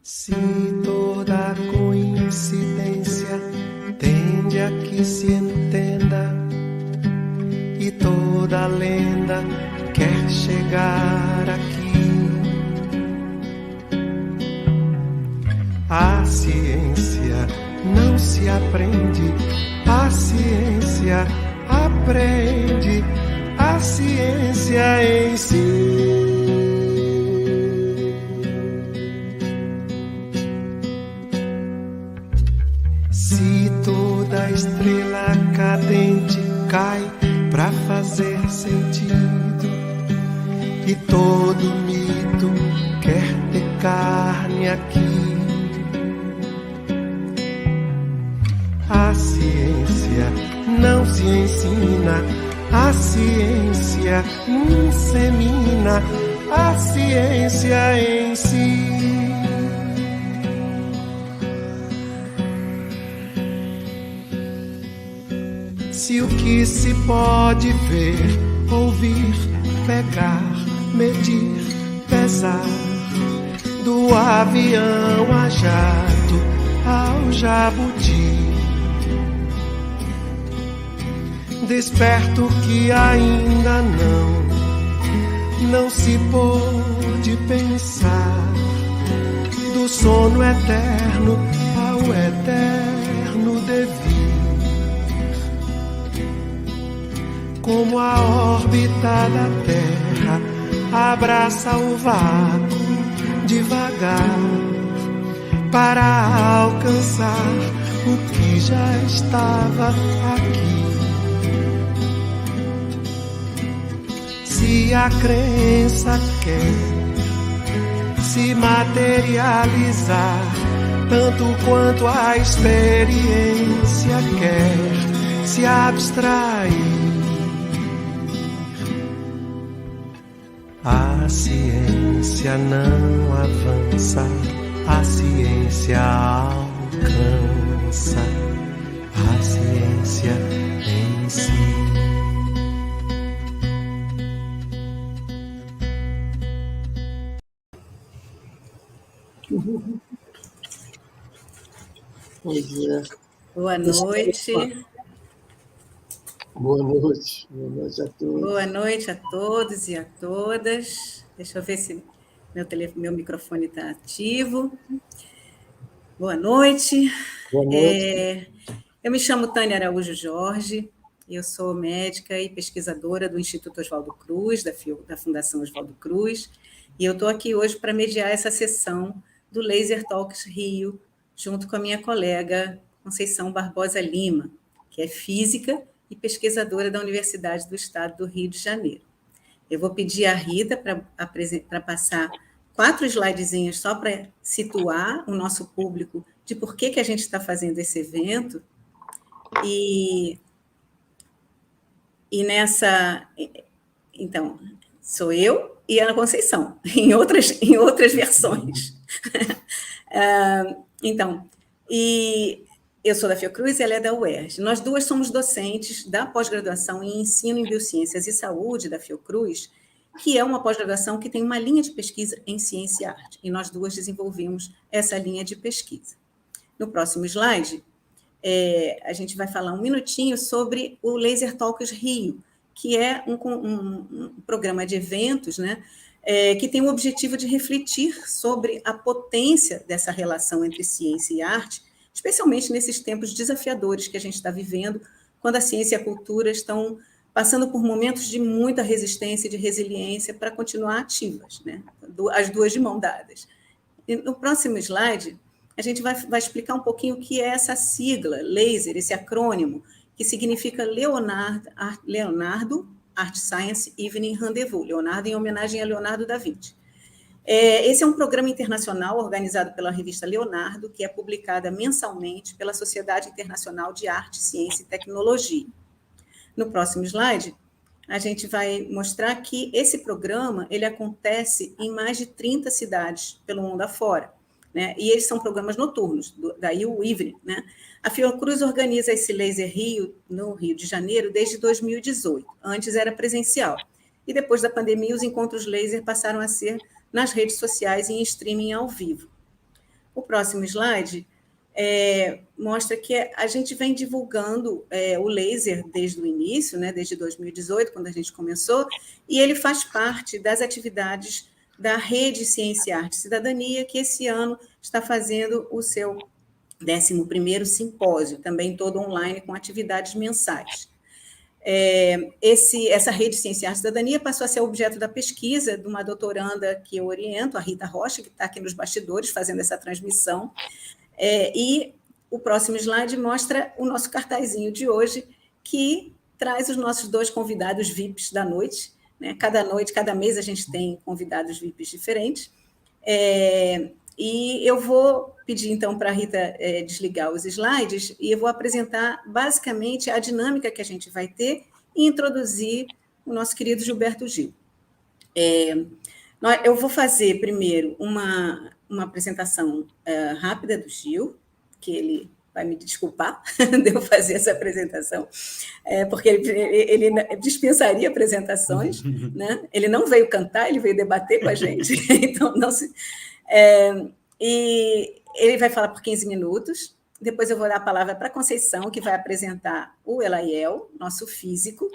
Se toda coincidência tende a que se entenda e toda lenda quer chegar aqui, a ciência não se aprende, a ciência aprende, a ciência em si. Se toda estrela cadente cai pra fazer sentido e todo mito quer ter carne aqui, a ciência não se ensina, a ciência insemina, a ciência em si. Se o que se pode ver, ouvir, pegar, medir, pesar, do avião a jato ao jabuti, desperto que ainda não se pôde pensar, do sono eterno ao eterno devir. Como a órbita da Terra abraça o vácuo devagar para alcançar o que já estava aqui. Se a crença quer se materializar, tanto quanto a experiência quer se abstrair, a ciência não avança, a ciência alcança, a ciência em si. Boa noite. Boa noite. Boa noite a todos. Boa noite a todos e a todas. Deixa eu ver se meu microfone está ativo. Boa noite. Boa noite. Eu me chamo Tânia Araújo Jorge, eu sou médica e pesquisadora do Instituto Oswaldo Cruz, da Fundação Oswaldo Cruz, e eu estou aqui hoje para mediar essa sessão do Laser Talks Rio, junto com a minha colega Conceição Barbosa Lima, que é física e pesquisadora da Universidade do Estado do Rio de Janeiro. Eu vou pedir à Rita para passar 4 slidezinhos só para situar o nosso público de por que a gente está fazendo esse evento. E nessa... Então, sou eu e Ana Conceição, em outras versões. Então, eu sou da Fiocruz e ela é da UERJ. Nós duas somos docentes da pós-graduação em Ensino em Biociências e Saúde da Fiocruz, que é uma pós-graduação que tem uma linha de pesquisa em ciência e arte, e nós duas desenvolvemos essa linha de pesquisa. No próximo slide, a gente vai falar um minutinho sobre o Laser Talks Rio, que é um programa de eventos, né, que tem o objetivo de refletir sobre a potência dessa relação entre ciência e arte, especialmente nesses tempos desafiadores que a gente está vivendo, quando a ciência e a cultura estão passando por momentos de muita resistência e de resiliência para continuar ativas, né? As duas de mão dadas. E no próximo slide, a gente vai explicar um pouquinho o que é essa sigla, laser, esse acrônimo, que significa Leonardo Art Science Evening Rendezvous, Leonardo em homenagem a Leonardo da Vinci. Esse é um programa internacional organizado pela revista Leonardo, que é publicada mensalmente pela Sociedade Internacional de Arte, Ciência e Tecnologia. No próximo slide, a gente vai mostrar que esse programa ele acontece em mais de 30 cidades pelo mundo afora, né? E eles são programas noturnos, daí o Evening, né? A Fiocruz organiza esse Laser Rio no Rio de Janeiro desde 2018, antes era presencial. E depois da pandemia, os encontros laser passaram a ser nas redes sociais e em streaming ao vivo. O próximo slide mostra que a gente vem divulgando o laser desde o início, né, desde 2018, quando a gente começou, e ele faz parte das atividades da Rede Ciência, Arte e Cidadania, que esse ano está fazendo o seu 11º simpósio, também todo online, com atividades mensais. Essa Rede Ciência, Arte e Cidadania passou a ser objeto da pesquisa de uma doutoranda que eu oriento, a Rita Rocha, que está aqui nos bastidores fazendo essa transmissão. E o próximo slide mostra o nosso cartazinho de hoje, que traz os nossos 2 convidados VIPs da noite, né? Cada mês a gente tem convidados VIPs diferentes. E eu vou pedir, então, para a Rita desligar os slides e eu vou apresentar, basicamente, a dinâmica que a gente vai ter e introduzir o nosso querido Gilberto Gil. Eu vou fazer, primeiro, uma apresentação rápida do Gil, que ele vai me desculpar de eu fazer essa apresentação, porque ele dispensaria apresentações, né? Ele não veio cantar, ele veio debater com a gente, então não se... e ele vai falar por 15 minutos, depois eu vou dar a palavra para a Conceição, que vai apresentar o Elaiel, nosso físico,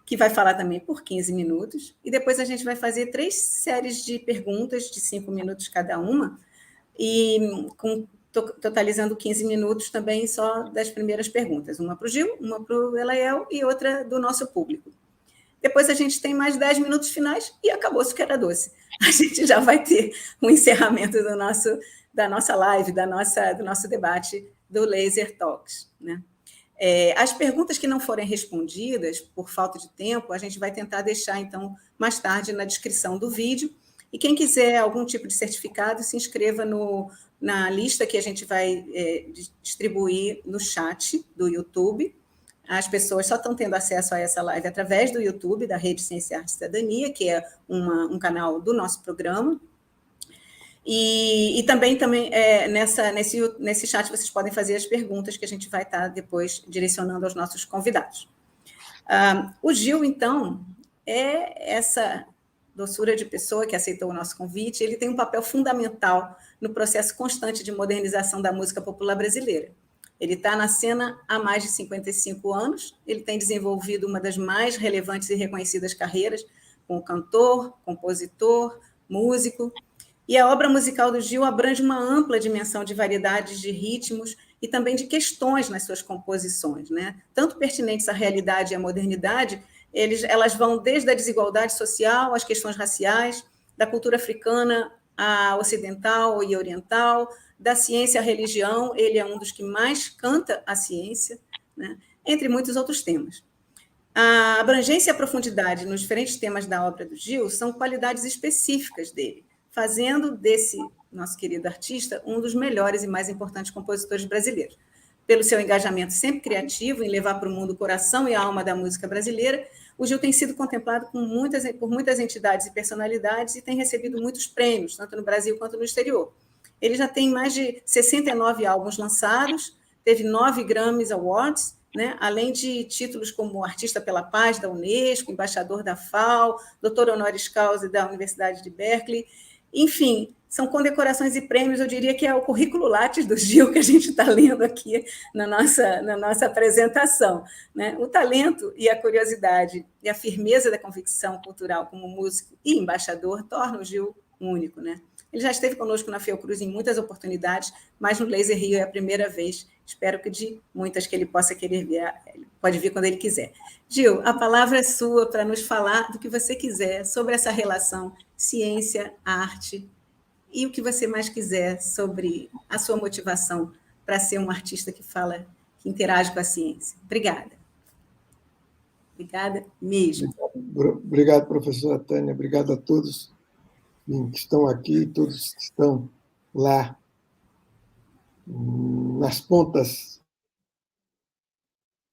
que vai falar também por 15 minutos, e depois a gente vai fazer 3 séries de perguntas de 5 minutos cada uma, e totalizando 15 minutos também só das primeiras perguntas, uma para o Gil, uma para o Elaiel e outra do nosso público. Depois a gente tem mais 10 minutos finais e acabou-se que era doce. A gente já vai ter um encerramento da nossa live, do nosso debate do Laser Talks, né? As perguntas que não forem respondidas por falta de tempo, a gente vai tentar deixar, então, mais tarde na descrição do vídeo. E quem quiser algum tipo de certificado, se inscreva na lista que a gente vai distribuir no chat do YouTube. As pessoas só estão tendo acesso a essa live através do YouTube, da Rede Ciência, Arte e Cidadania, que é um canal do nosso programa. E também nesse chat vocês podem fazer as perguntas que a gente vai estar depois direcionando aos nossos convidados. O Gil, então, é essa doçura de pessoa que aceitou o nosso convite. Ele tem um papel fundamental no processo constante de modernização da música popular brasileira. Ele está na cena há mais de 55 anos, ele tem desenvolvido uma das mais relevantes e reconhecidas carreiras como cantor, compositor, músico, e a obra musical do Gil abrange uma ampla dimensão de variedades de ritmos e também de questões nas suas composições, né? Tanto pertinentes à realidade e à modernidade, elas vão desde a desigualdade social às questões raciais, da cultura africana à ocidental e oriental, da ciência à religião, ele é um dos que mais canta a ciência, né? Entre muitos outros temas. A abrangência e a profundidade nos diferentes temas da obra do Gil são qualidades específicas dele, fazendo desse nosso querido artista um dos melhores e mais importantes compositores brasileiros. Pelo seu engajamento sempre criativo em levar para o mundo o coração e a alma da música brasileira, o Gil tem sido contemplado por muitas entidades e personalidades e tem recebido muitos prêmios, tanto no Brasil quanto no exterior. Ele já tem mais de 69 álbuns lançados, teve 9 Grammy Awards, né? Além de títulos como Artista pela Paz da Unesco, Embaixador da FAO, Doutor Honoris Causa da Universidade de Berkeley. Enfim, são condecorações e prêmios, eu diria que é o currículo Lattes do Gil que a gente está lendo aqui na nossa apresentação, né? O talento e a curiosidade e a firmeza da convicção cultural como músico e embaixador tornam o Gil único, né? Ele já esteve conosco na Fiocruz em muitas oportunidades, mas no Laser Rio é a primeira vez. Espero que de muitas que ele possa querer vir. Ele pode vir quando ele quiser. Gil, a palavra é sua para nos falar do que você quiser sobre essa relação ciência, arte e o que você mais quiser sobre a sua motivação para ser um artista que que interage com a ciência. Obrigada. Obrigada mesmo. Obrigado, professora Tânia. Obrigado a todos que estão aqui, todos que estão lá nas pontas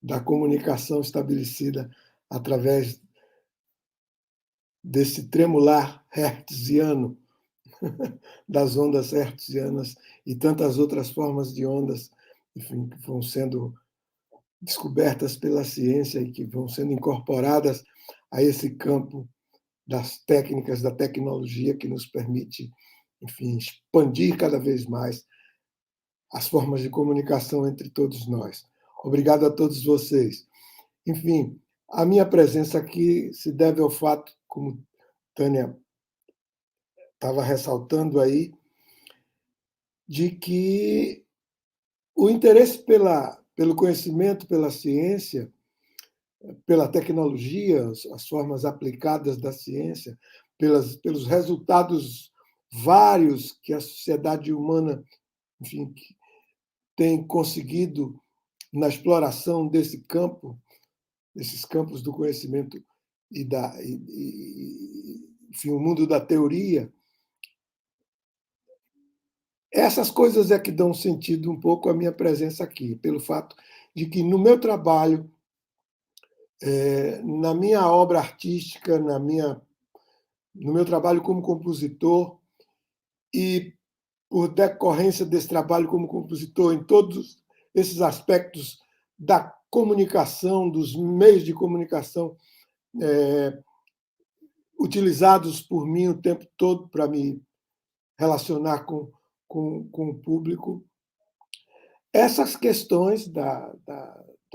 da comunicação estabelecida através desse tremular hertziano, das ondas hertzianas e tantas outras formas de ondas, enfim, que vão sendo descobertas pela ciência e que vão sendo incorporadas a esse campo das técnicas, da tecnologia que nos permite, enfim, expandir cada vez mais as formas de comunicação entre todos nós. Obrigado a todos vocês. Enfim, a minha presença aqui se deve ao fato, como Tânia estava ressaltando aí, de que o interesse pelo conhecimento, pela ciência, pela tecnologia, as formas aplicadas da ciência, pelos resultados vários que a sociedade humana, enfim, tem conseguido na exploração desse campo, desses campos do conhecimento enfim, o mundo da teoria. Essas coisas é que dão sentido um pouco à minha presença aqui, pelo fato de que no meu trabalho, na minha obra artística, no meu trabalho como compositor, e por decorrência desse trabalho como compositor em todos esses aspectos da comunicação, dos meios de comunicação utilizados por mim o tempo todo para me relacionar com o público, essas questões da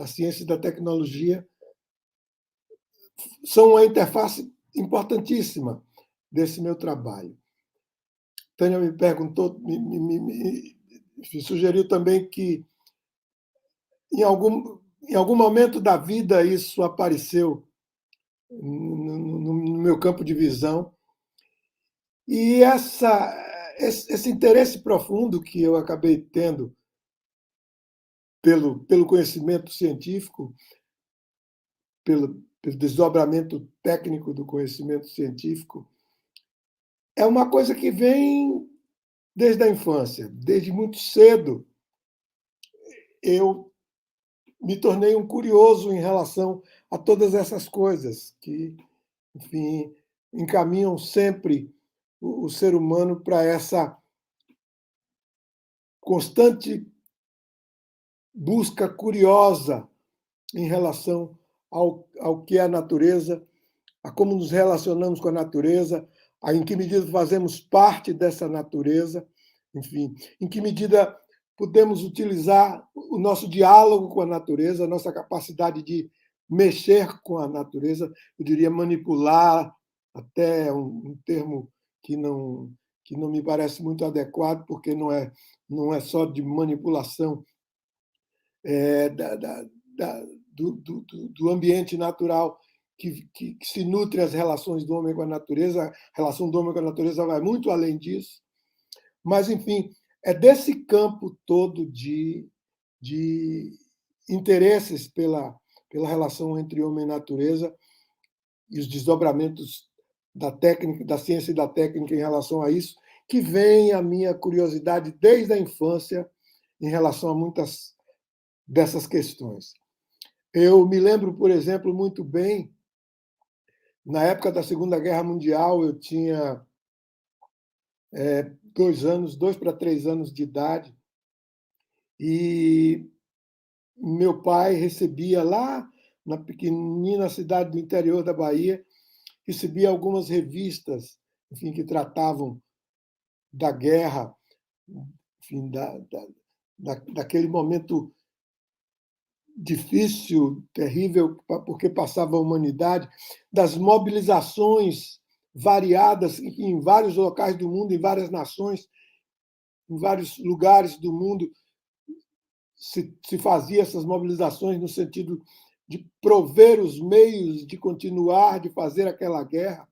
ciência e da tecnologia são uma interface importantíssima desse meu trabalho. Tânia me perguntou, me sugeriu também que, em algum momento da vida, isso apareceu no meu campo de visão. E esse interesse profundo que eu acabei tendo pelo conhecimento científico, pelo desdobramento técnico do conhecimento científico, é uma coisa que vem desde a infância. Desde muito cedo, eu me tornei um curioso em relação a todas essas coisas que, enfim, encaminham sempre o ser humano para essa constante busca curiosa em relação ao que é a natureza, a como nos relacionamos com a natureza, em que medida fazemos parte dessa natureza, enfim, em que medida podemos utilizar o nosso diálogo com a natureza, a nossa capacidade de mexer com a natureza, eu diria manipular, até um termo que não me parece muito adequado, porque não é só de manipulação do ambiente natural que se nutre as relações do homem com a natureza. A relação do homem com a natureza vai muito além disso. Mas, enfim, é desse campo todo de interesses pela relação entre homem e natureza e os desdobramentos da técnica, da ciência e da técnica em relação a isso, que vem a minha curiosidade desde a infância em relação a muitas dessas questões. Eu me lembro, por exemplo, muito bem, na época da Segunda Guerra Mundial, eu tinha 2 para 3 anos de idade, e meu pai recebia lá na pequenina cidade do interior da Bahia, recebia algumas revistas, enfim, que tratavam da guerra, enfim, daquele momento difícil, terrível, porque passava a humanidade, das mobilizações variadas em vários locais do mundo, em várias nações, em vários lugares do mundo, se fazia essas mobilizações no sentido de prover os meios de continuar, de fazer aquela guerra,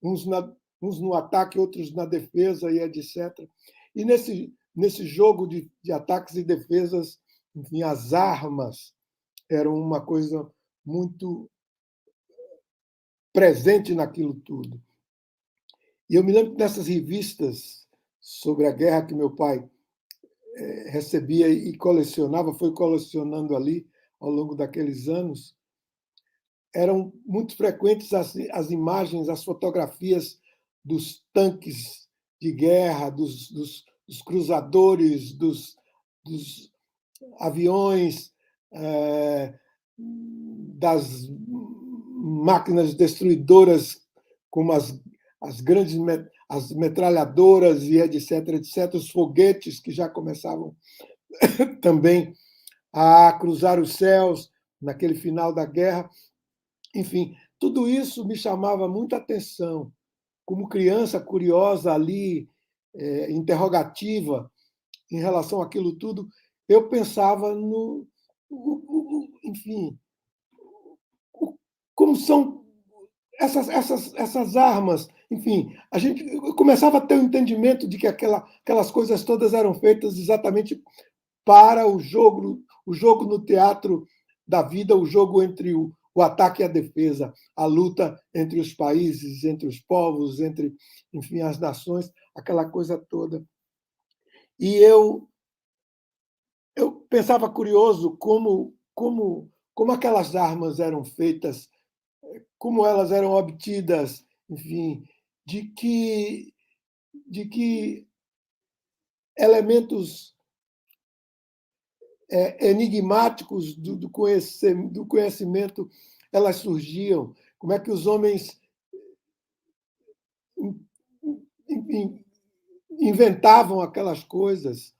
uns no ataque, outros na defesa, e etc. E nesse jogo de ataques e defesas, enfim, as armas eram uma coisa muito presente naquilo tudo. E eu me lembro que nessas revistas sobre a guerra que meu pai recebia e colecionava, foi colecionando ali ao longo daqueles anos, eram muito frequentes as imagens, as fotografias dos tanques de guerra, dos cruzadores, dos aviões, das máquinas destruidoras, como as as metralhadoras e etc., etc., os foguetes que já começavam também a cruzar os céus naquele final da guerra. Enfim, tudo isso me chamava muita atenção. Como criança curiosa ali, interrogativa em relação àquilo tudo, eu pensava no, enfim, como são essas armas. Enfim, a gente começava a ter um entendimento de que aquelas coisas todas eram feitas exatamente para o jogo no teatro da vida, o jogo entre o ataque e a defesa, a luta entre os países, entre os povos, entre, enfim, as nações, aquela coisa toda. E eu pensava curioso como aquelas armas eram feitas, como elas eram obtidas, enfim, de que elementos enigmáticos do conhecimento elas surgiam, como é que os homens, enfim, inventavam aquelas coisas,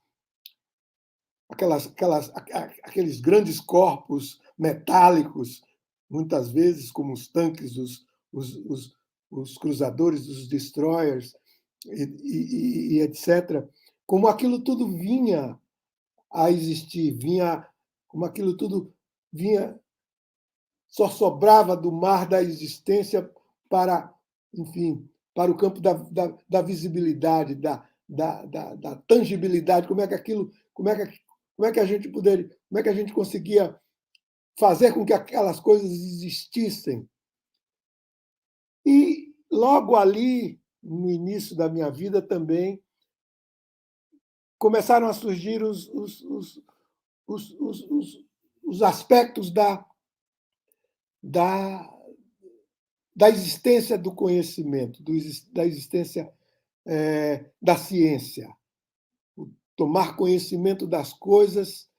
aqueles grandes corpos metálicos, muitas vezes como os tanques, os cruzadores, os destroyers, e etc., como aquilo tudo vinha a existir, como aquilo tudo vinha, só sobrava do mar da existência para, enfim, para o campo da visibilidade, da tangibilidade, como é que a gente poderia, como é que a gente conseguia fazer com que aquelas coisas existissem. E logo ali, no início da minha vida também, começaram a surgir os aspectos da existência do conhecimento, da existência da ciência. Tomar conhecimento das coisas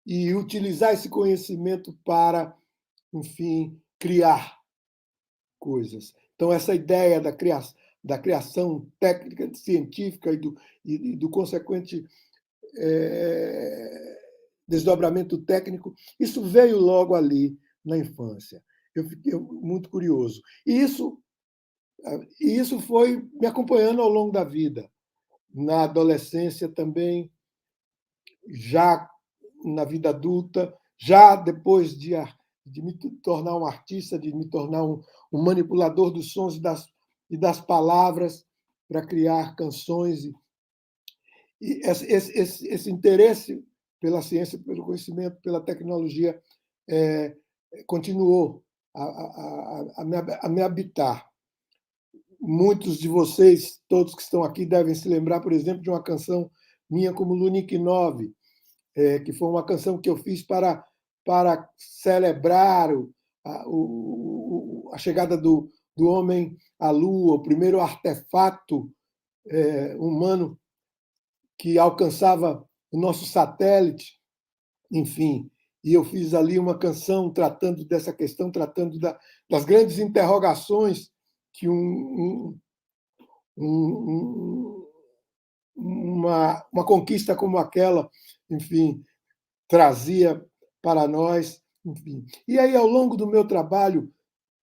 e utilizar esse conhecimento para, enfim, criar coisas. Então, essa ideia da criação técnica, científica e do consequente desdobramento técnico, isso veio logo ali na infância. Eu fiquei muito curioso. E isso foi me acompanhando ao longo da vida. Na adolescência também, já na vida adulta, já depois de me tornar um artista, de me tornar um manipulador dos sons e das palavras para criar canções. E esse interesse pela ciência, pelo conhecimento, pela tecnologia, continuou a me habitar. Muitos de vocês, todos que estão aqui, devem se lembrar, por exemplo, de uma canção minha como Lunik 9, que foi uma canção que eu fiz para celebrar a chegada do homem à Lua, o primeiro artefato humano que alcançava o nosso satélite, enfim. E eu fiz ali uma canção tratando dessa questão, tratando das grandes interrogações que uma conquista como aquela, enfim, trazia para nós. Enfim. E aí, ao longo do meu trabalho,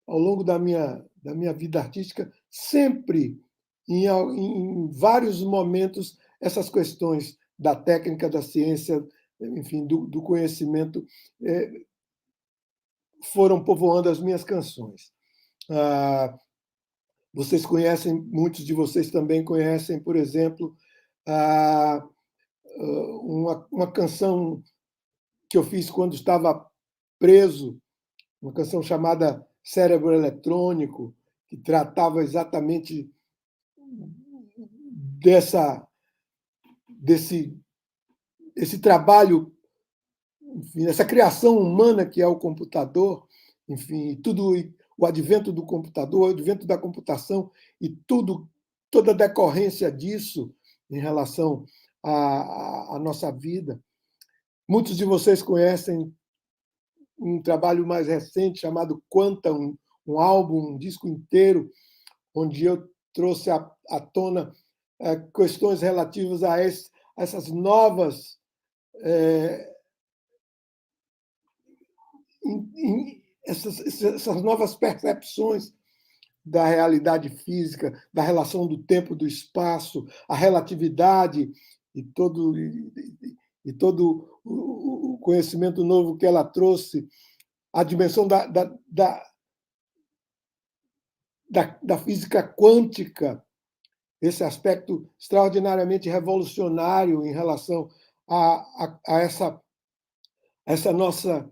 ao longo da minha vida artística, sempre, em vários momentos, essas questões da técnica, da ciência, enfim, do conhecimento, foram povoando as minhas canções. Vocês conhecem, muitos de vocês também conhecem, por exemplo, uma canção que eu fiz quando estava preso, uma canção chamada Cérebro Eletrônico, que tratava exatamente desse trabalho, enfim, essa criação humana que é o computador, enfim, o advento do computador, o advento da computação e toda a decorrência disso em relação à nossa vida. Muitos de vocês conhecem um trabalho mais recente chamado Quanta, um álbum, um disco inteiro, onde eu trouxe à tona questões relativas a essas novas essas novas percepções da realidade física, da relação do tempo, do espaço, a relatividade e todo o conhecimento novo que ela trouxe, a dimensão da física quântica, esse aspecto extraordinariamente revolucionário em relação a essa nossa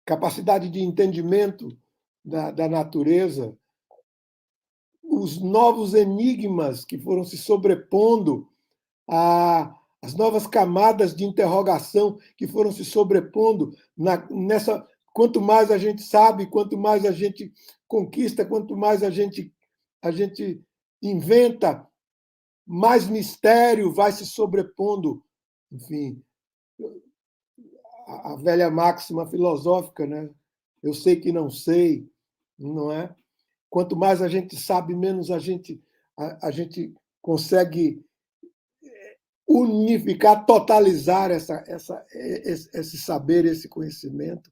capacidade de entendimento da natureza, os novos enigmas que foram se sobrepondo, as novas camadas de interrogação que foram se sobrepondo nessa. Quanto mais a gente sabe, quanto mais a gente conquista, quanto mais a gente inventa, mais mistério vai se sobrepondo. Enfim, a velha máxima filosófica, né? Eu sei que não sei, não é? Quanto mais a gente sabe, menos a gente consegue unificar, totalizar esse saber, esse conhecimento,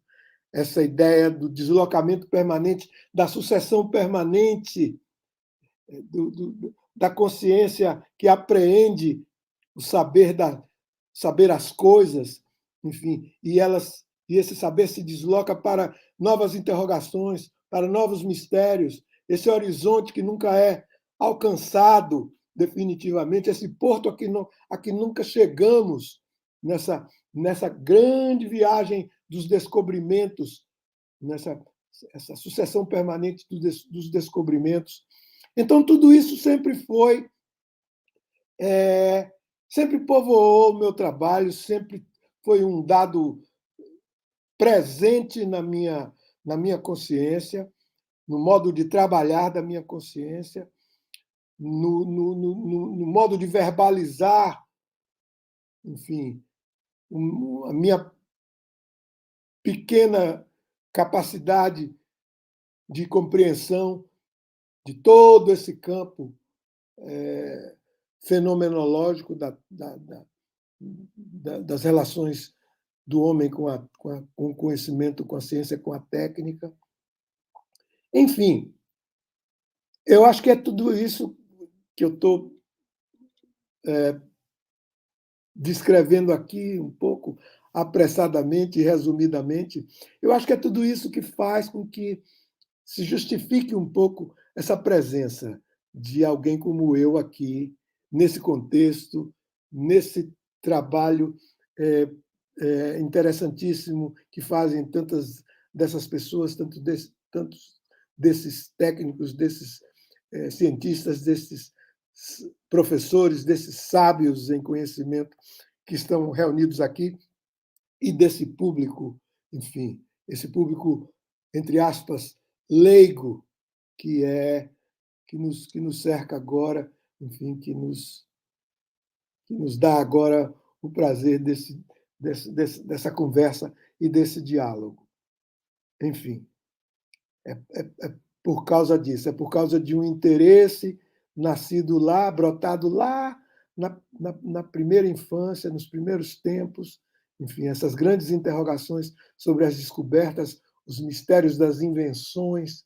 essa ideia do deslocamento permanente, da sucessão permanente, da consciência que apreende o saber as coisas, enfim, e esse saber se desloca para novas interrogações, para novos mistérios, esse horizonte que nunca é alcançado definitivamente, esse porto a que nunca chegamos nessa grande viagem dos descobrimentos, essa sucessão permanente dos descobrimentos. Então, tudo isso sempre povoou o meu trabalho, sempre foi um dado presente na minha consciência, no modo de trabalhar da minha consciência, no modo de verbalizar, enfim, a minha pequena capacidade de compreensão de todo esse campo fenomenológico das relações do homem com o conhecimento, com a ciência, com a técnica. Enfim, eu acho que é tudo isso que eu estou descrevendo aqui um pouco apressadamente e resumidamente. Eu acho que é tudo isso que faz com que se justifique um pouco essa presença de alguém como eu aqui, nesse contexto, nesse trabalho interessantíssimo que fazem tantas dessas pessoas, tantos desses técnicos, desses cientistas, desses professores, desses sábios em conhecimento que estão reunidos aqui, e desse público, enfim, esse público, entre aspas, leigo, que nos cerca agora, enfim, que nos dá agora o prazer dessa conversa e desse diálogo. Enfim, é por causa disso, é por causa de um interesse nascido lá, brotado lá na primeira infância, nos primeiros tempos, enfim, essas grandes interrogações sobre as descobertas, os mistérios das invenções,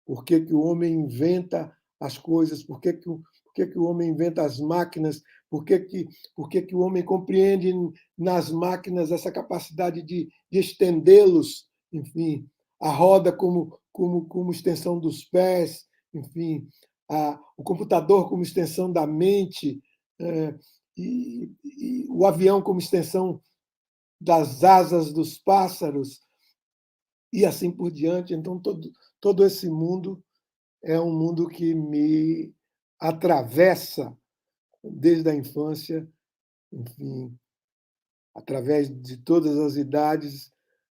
por que o homem inventa as coisas, por que o homem inventa as máquinas, por que o homem compreende nas máquinas essa capacidade de estendê-los, enfim, a roda como extensão dos pés, enfim, o computador como extensão da mente, e o avião como extensão das asas dos pássaros, e assim por diante. Então, todo esse mundo é um mundo que me atravessa desde a infância, enfim, através de todas as idades,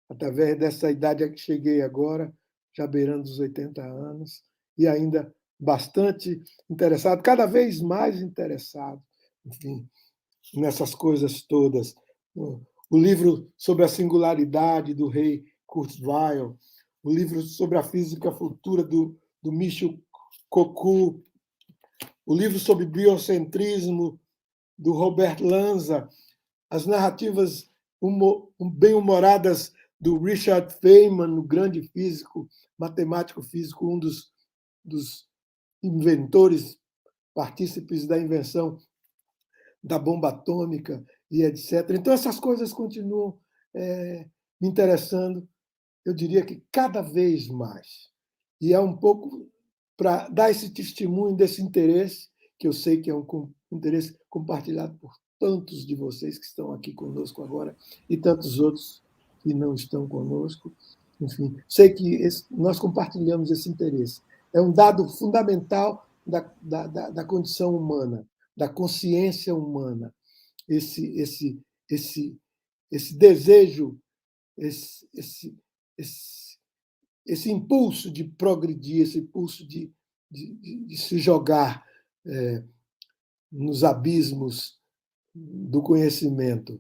através dessa idade a que cheguei agora, já beirando os 80 anos, e ainda bastante interessado, cada vez mais interessado, enfim, nessas coisas todas. O livro sobre a singularidade do rei Kurzweil, o livro sobre a física futura do Michio Kaku, o livro sobre biocentrismo, do Robert Lanza, as narrativas bem-humoradas do Richard Feynman, o grande físico, matemático físico, um dos inventores, partícipes da invenção da bomba atômica e etc. Então, essas coisas continuam me interessando, eu diria que cada vez mais. E é um pouco para dar esse testemunho desse interesse, que eu sei que é um interesse compartilhado por tantos de vocês que estão aqui conosco agora e tantos outros que não estão conosco. Enfim, sei que nós compartilhamos esse interesse. É um dado fundamental da condição humana, da consciência humana, esse desejo, esse impulso de progredir, esse impulso de se jogar nos abismos do conhecimento.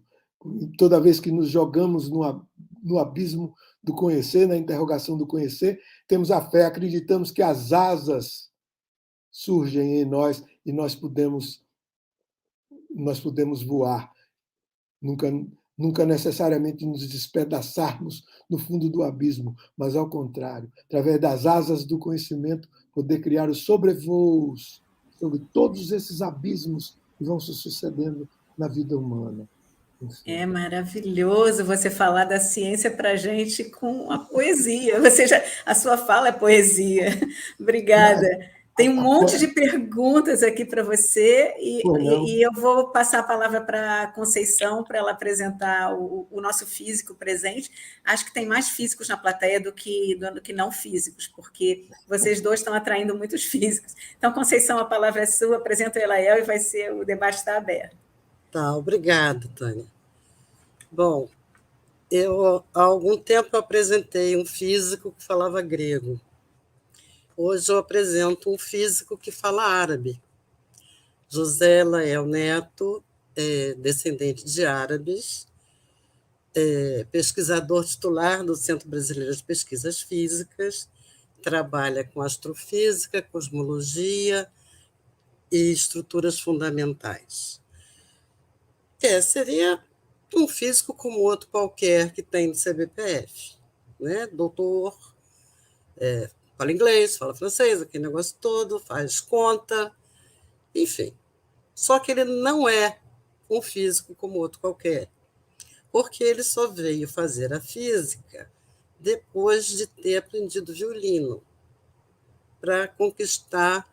Toda vez que nos jogamos no abismo do conhecer, na interrogação do conhecer, temos a fé, acreditamos que as asas surgem em nós e nós podemos voar. Nunca necessariamente nos despedaçarmos no fundo do abismo, mas, ao contrário, através das asas do conhecimento, poder criar os sobrevoos sobre todos esses abismos que vão se sucedendo na vida humana. Enfim. É maravilhoso você falar da ciência para a gente com a poesia. A sua fala é poesia. Obrigada. Tem um monte de perguntas aqui para você e eu vou passar a palavra para a Conceição para ela apresentar o nosso físico presente. Acho que tem mais físicos na plateia do que não físicos, porque vocês dois estão atraindo muitos físicos. Então, Conceição, a palavra é sua, apresenta o Elael e o debate está aberto. Tá, obrigada, Tânia. Bom, eu há algum tempo apresentei um físico que falava grego. Hoje eu apresento um físico que fala árabe. José Elael Neto, descendente de árabes, pesquisador titular do Centro Brasileiro de Pesquisas Físicas, trabalha com astrofísica, cosmologia e estruturas fundamentais. Seria um físico como outro qualquer que tem no CBPF, né? Doutor, fala inglês, fala francês, aquele negócio todo, faz conta, enfim. Só que ele não é um físico como outro qualquer, porque ele só veio fazer a física depois de ter aprendido violino, para conquistar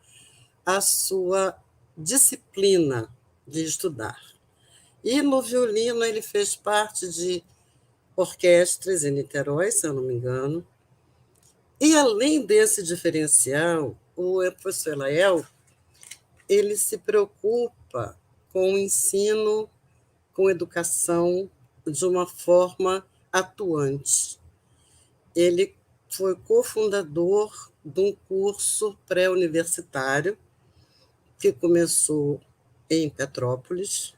a sua disciplina de estudar. E no violino ele fez parte de orquestras em Niterói, se eu não me engano. E, além desse diferencial, o professor Elael, ele se preocupa com o ensino, com a educação, de uma forma atuante. Ele foi cofundador de um curso pré-universitário que começou em Petrópolis,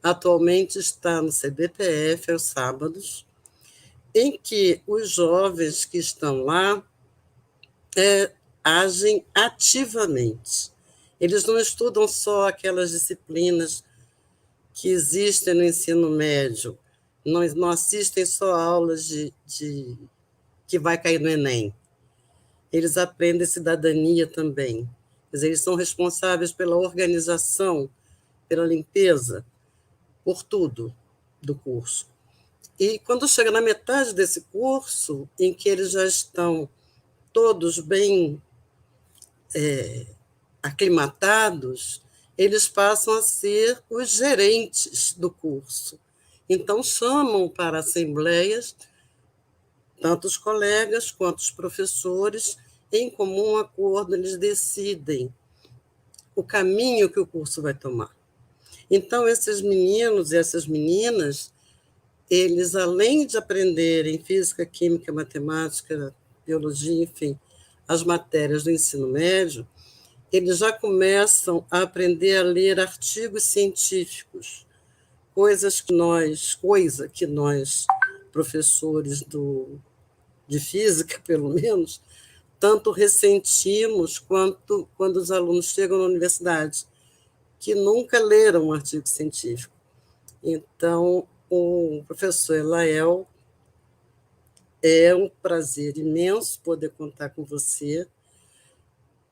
atualmente está no CBPF aos sábados, em que os jovens que estão lá agem ativamente. Eles não estudam só aquelas disciplinas que existem no ensino médio, não assistem só aulas que vai cair no Enem. Eles aprendem cidadania também. Quer dizer, eles são responsáveis pela organização, pela limpeza, por tudo do curso. E quando chega na metade desse curso, em que eles já estão todos bem aclimatados, eles passam a ser os gerentes do curso. Então, chamam para assembleias tanto os colegas quanto os professores, em comum acordo, eles decidem o caminho que o curso vai tomar. Então, esses meninos e essas meninas, eles, além de aprenderem física, química, matemática, biologia, enfim, as matérias do ensino médio, eles já começam a aprender a ler artigos científicos, coisa que nós, professores de física, pelo menos, tanto ressentimos quanto quando os alunos chegam na universidade, que nunca leram um artigo científico. Então, o professor Elael, é um prazer imenso poder contar com você,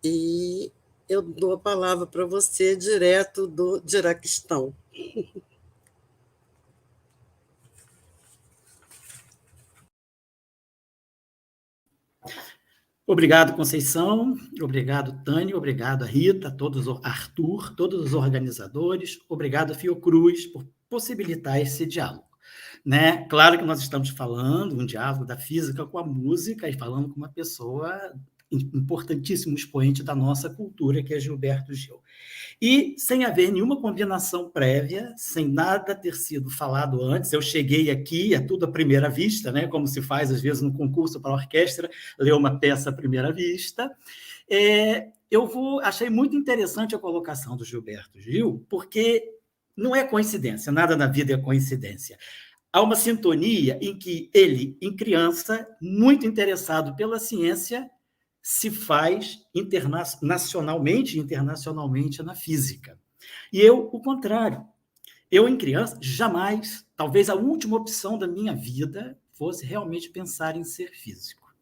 e eu dou a palavra para você direto do Diraquistão. Obrigado, Conceição, obrigado, Tânia, obrigado, Rita, Arthur, todos os organizadores, obrigado, Fiocruz, por possibilitar esse diálogo. Né? Claro que nós estamos falando um diálogo da física com a música e falando com uma pessoa importantíssimo expoente da nossa cultura, que é Gilberto Gil. E sem haver nenhuma combinação prévia, sem nada ter sido falado antes, eu cheguei aqui, é tudo à primeira vista, né? Como se faz, às vezes, no concurso para a orquestra, ler uma peça à primeira vista. Achei muito interessante a colocação do Gilberto Gil, porque não é coincidência, nada na vida é coincidência. Há uma sintonia em que ele, em criança, muito interessado pela ciência, se faz nacionalmente e internacionalmente na física. E eu, o contrário. Eu, em criança, jamais, talvez a última opção da minha vida fosse realmente pensar em ser físico.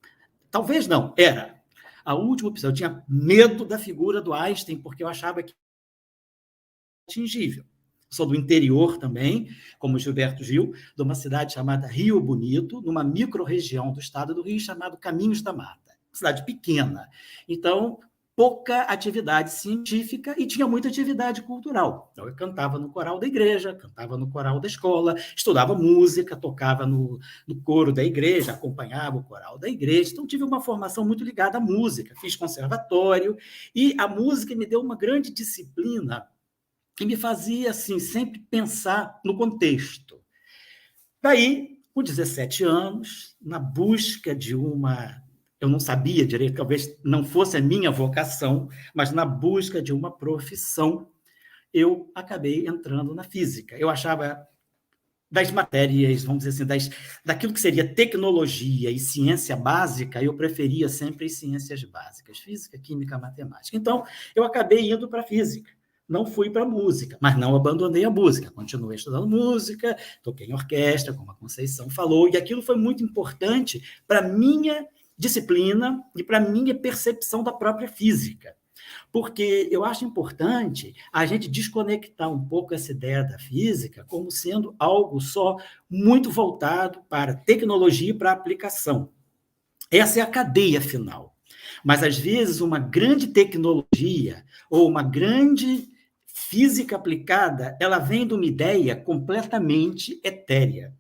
Talvez não, era a última opção. Eu tinha medo da figura do Einstein, porque eu achava que era atingível. Sou do interior também, como Gilberto Gil, de uma cidade chamada Rio Bonito, numa microrregião do estado do Rio, chamado Caminhos da Mata. Cidade pequena. Então, pouca atividade científica e tinha muita atividade cultural. Então, eu cantava no coral da igreja, cantava no coral da escola, estudava música, tocava no coro da igreja, acompanhava o coral da igreja. Então, tive uma formação muito ligada à música. Fiz conservatório e a música me deu uma grande disciplina que me fazia, assim, sempre pensar no contexto. Daí, com 17 anos, na busca de uma... Eu não sabia direito, talvez não fosse a minha vocação, mas na busca de uma profissão, eu acabei entrando na física. Eu achava das matérias, vamos dizer assim, daquilo que seria tecnologia e ciência básica, eu preferia sempre as ciências básicas, física, química, matemática. Então, eu acabei indo para a física. Não fui para a música, mas não abandonei a música. Continuei estudando música, toquei em orquestra, como a Conceição falou, e aquilo foi muito importante para a minha disciplina e para a minha percepção da própria física. Porque eu acho importante a gente desconectar um pouco essa ideia da física como sendo algo só muito voltado para tecnologia e para aplicação. Essa é a cadeia final. Mas, às vezes, uma grande tecnologia ou uma grande física aplicada, ela vem de uma ideia completamente etérea.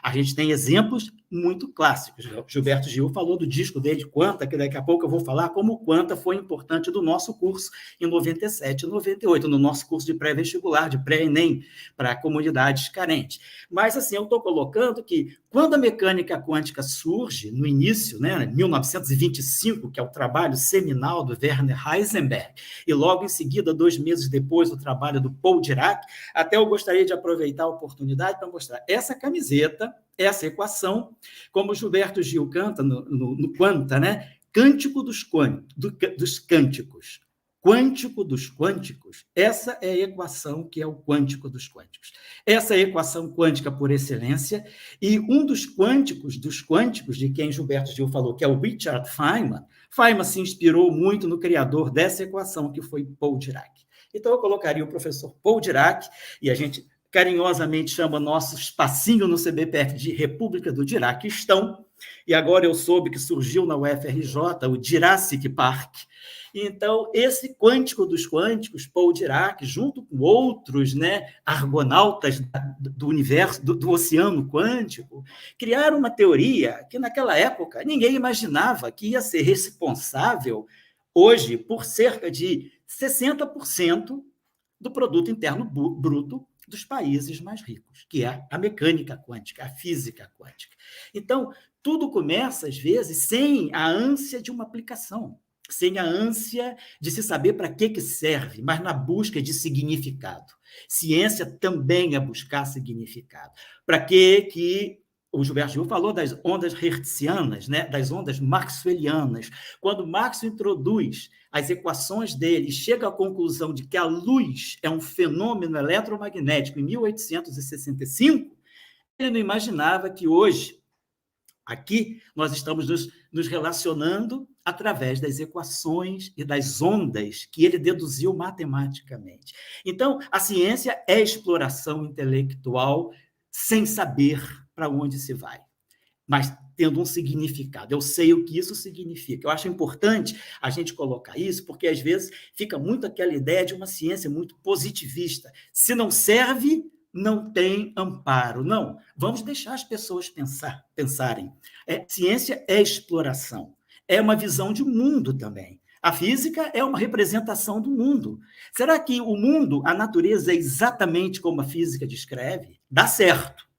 A gente tem exemplos muito clássicos. Gilberto Gil falou do disco dele, Quanta, que daqui a pouco eu vou falar como Quanta foi importante do nosso curso em 97 e 98, no nosso curso de pré-vestibular, de pré-ENEM, para comunidades carentes. Mas, assim, eu estou colocando que, quando a mecânica quântica surge, no início, né, em 1925, que é o trabalho seminal do Werner Heisenberg, e logo em seguida, 2 meses depois, o trabalho do Paul Dirac, até eu gostaria de aproveitar a oportunidade para mostrar essa camiseta, essa equação, como o Gilberto Gil canta no Quanta, né? Cântico dos cânticos. Quântico dos quânticos. Essa é a equação que é o quântico dos quânticos. Essa é a equação quântica por excelência, e um dos quânticos, de quem Gilberto Gil falou, que é o Richard Feynman. Feynman se inspirou muito no criador dessa equação, que foi Paul Dirac. Então, eu colocaria o professor Paul Dirac, e a gente carinhosamente chama nosso espacinho no CBPF de República do Diraquistão, e agora eu soube que surgiu na UFRJ o Jurassic Park. Então, esse quântico dos quânticos, Paul Dirac, junto com outros, né, argonautas do universo, do oceano quântico, criaram uma teoria que, naquela época, ninguém imaginava que ia ser responsável, hoje, por cerca de 60% do produto interno bruto dos países mais ricos, que é a mecânica quântica, a física quântica. Então, tudo começa, às vezes, sem a ânsia de uma aplicação, sem a ânsia de se saber para que serve, mas na busca de significado. Ciência também é buscar significado. Para que o Gilberto Gil falou das ondas hertzianas, né, das ondas maxwellianas. Quando Maxwell introduz as equações dele e chega à conclusão de que a luz é um fenômeno eletromagnético em 1865, ele não imaginava que hoje, aqui, nós estamos nos relacionando através das equações e das ondas que ele deduziu matematicamente. Então, a ciência é exploração intelectual sem saber para onde se vai, mas tendo um significado. Eu sei o que isso significa. Eu acho importante a gente colocar isso, porque às vezes fica muito aquela ideia de uma ciência muito positivista. Se não serve, não tem amparo. Não, vamos deixar as pessoas pensarem. Ciência é exploração, é uma visão de mundo também. A física é uma representação do mundo. Será que o mundo, a natureza, é exatamente como a física descreve? Dá certo.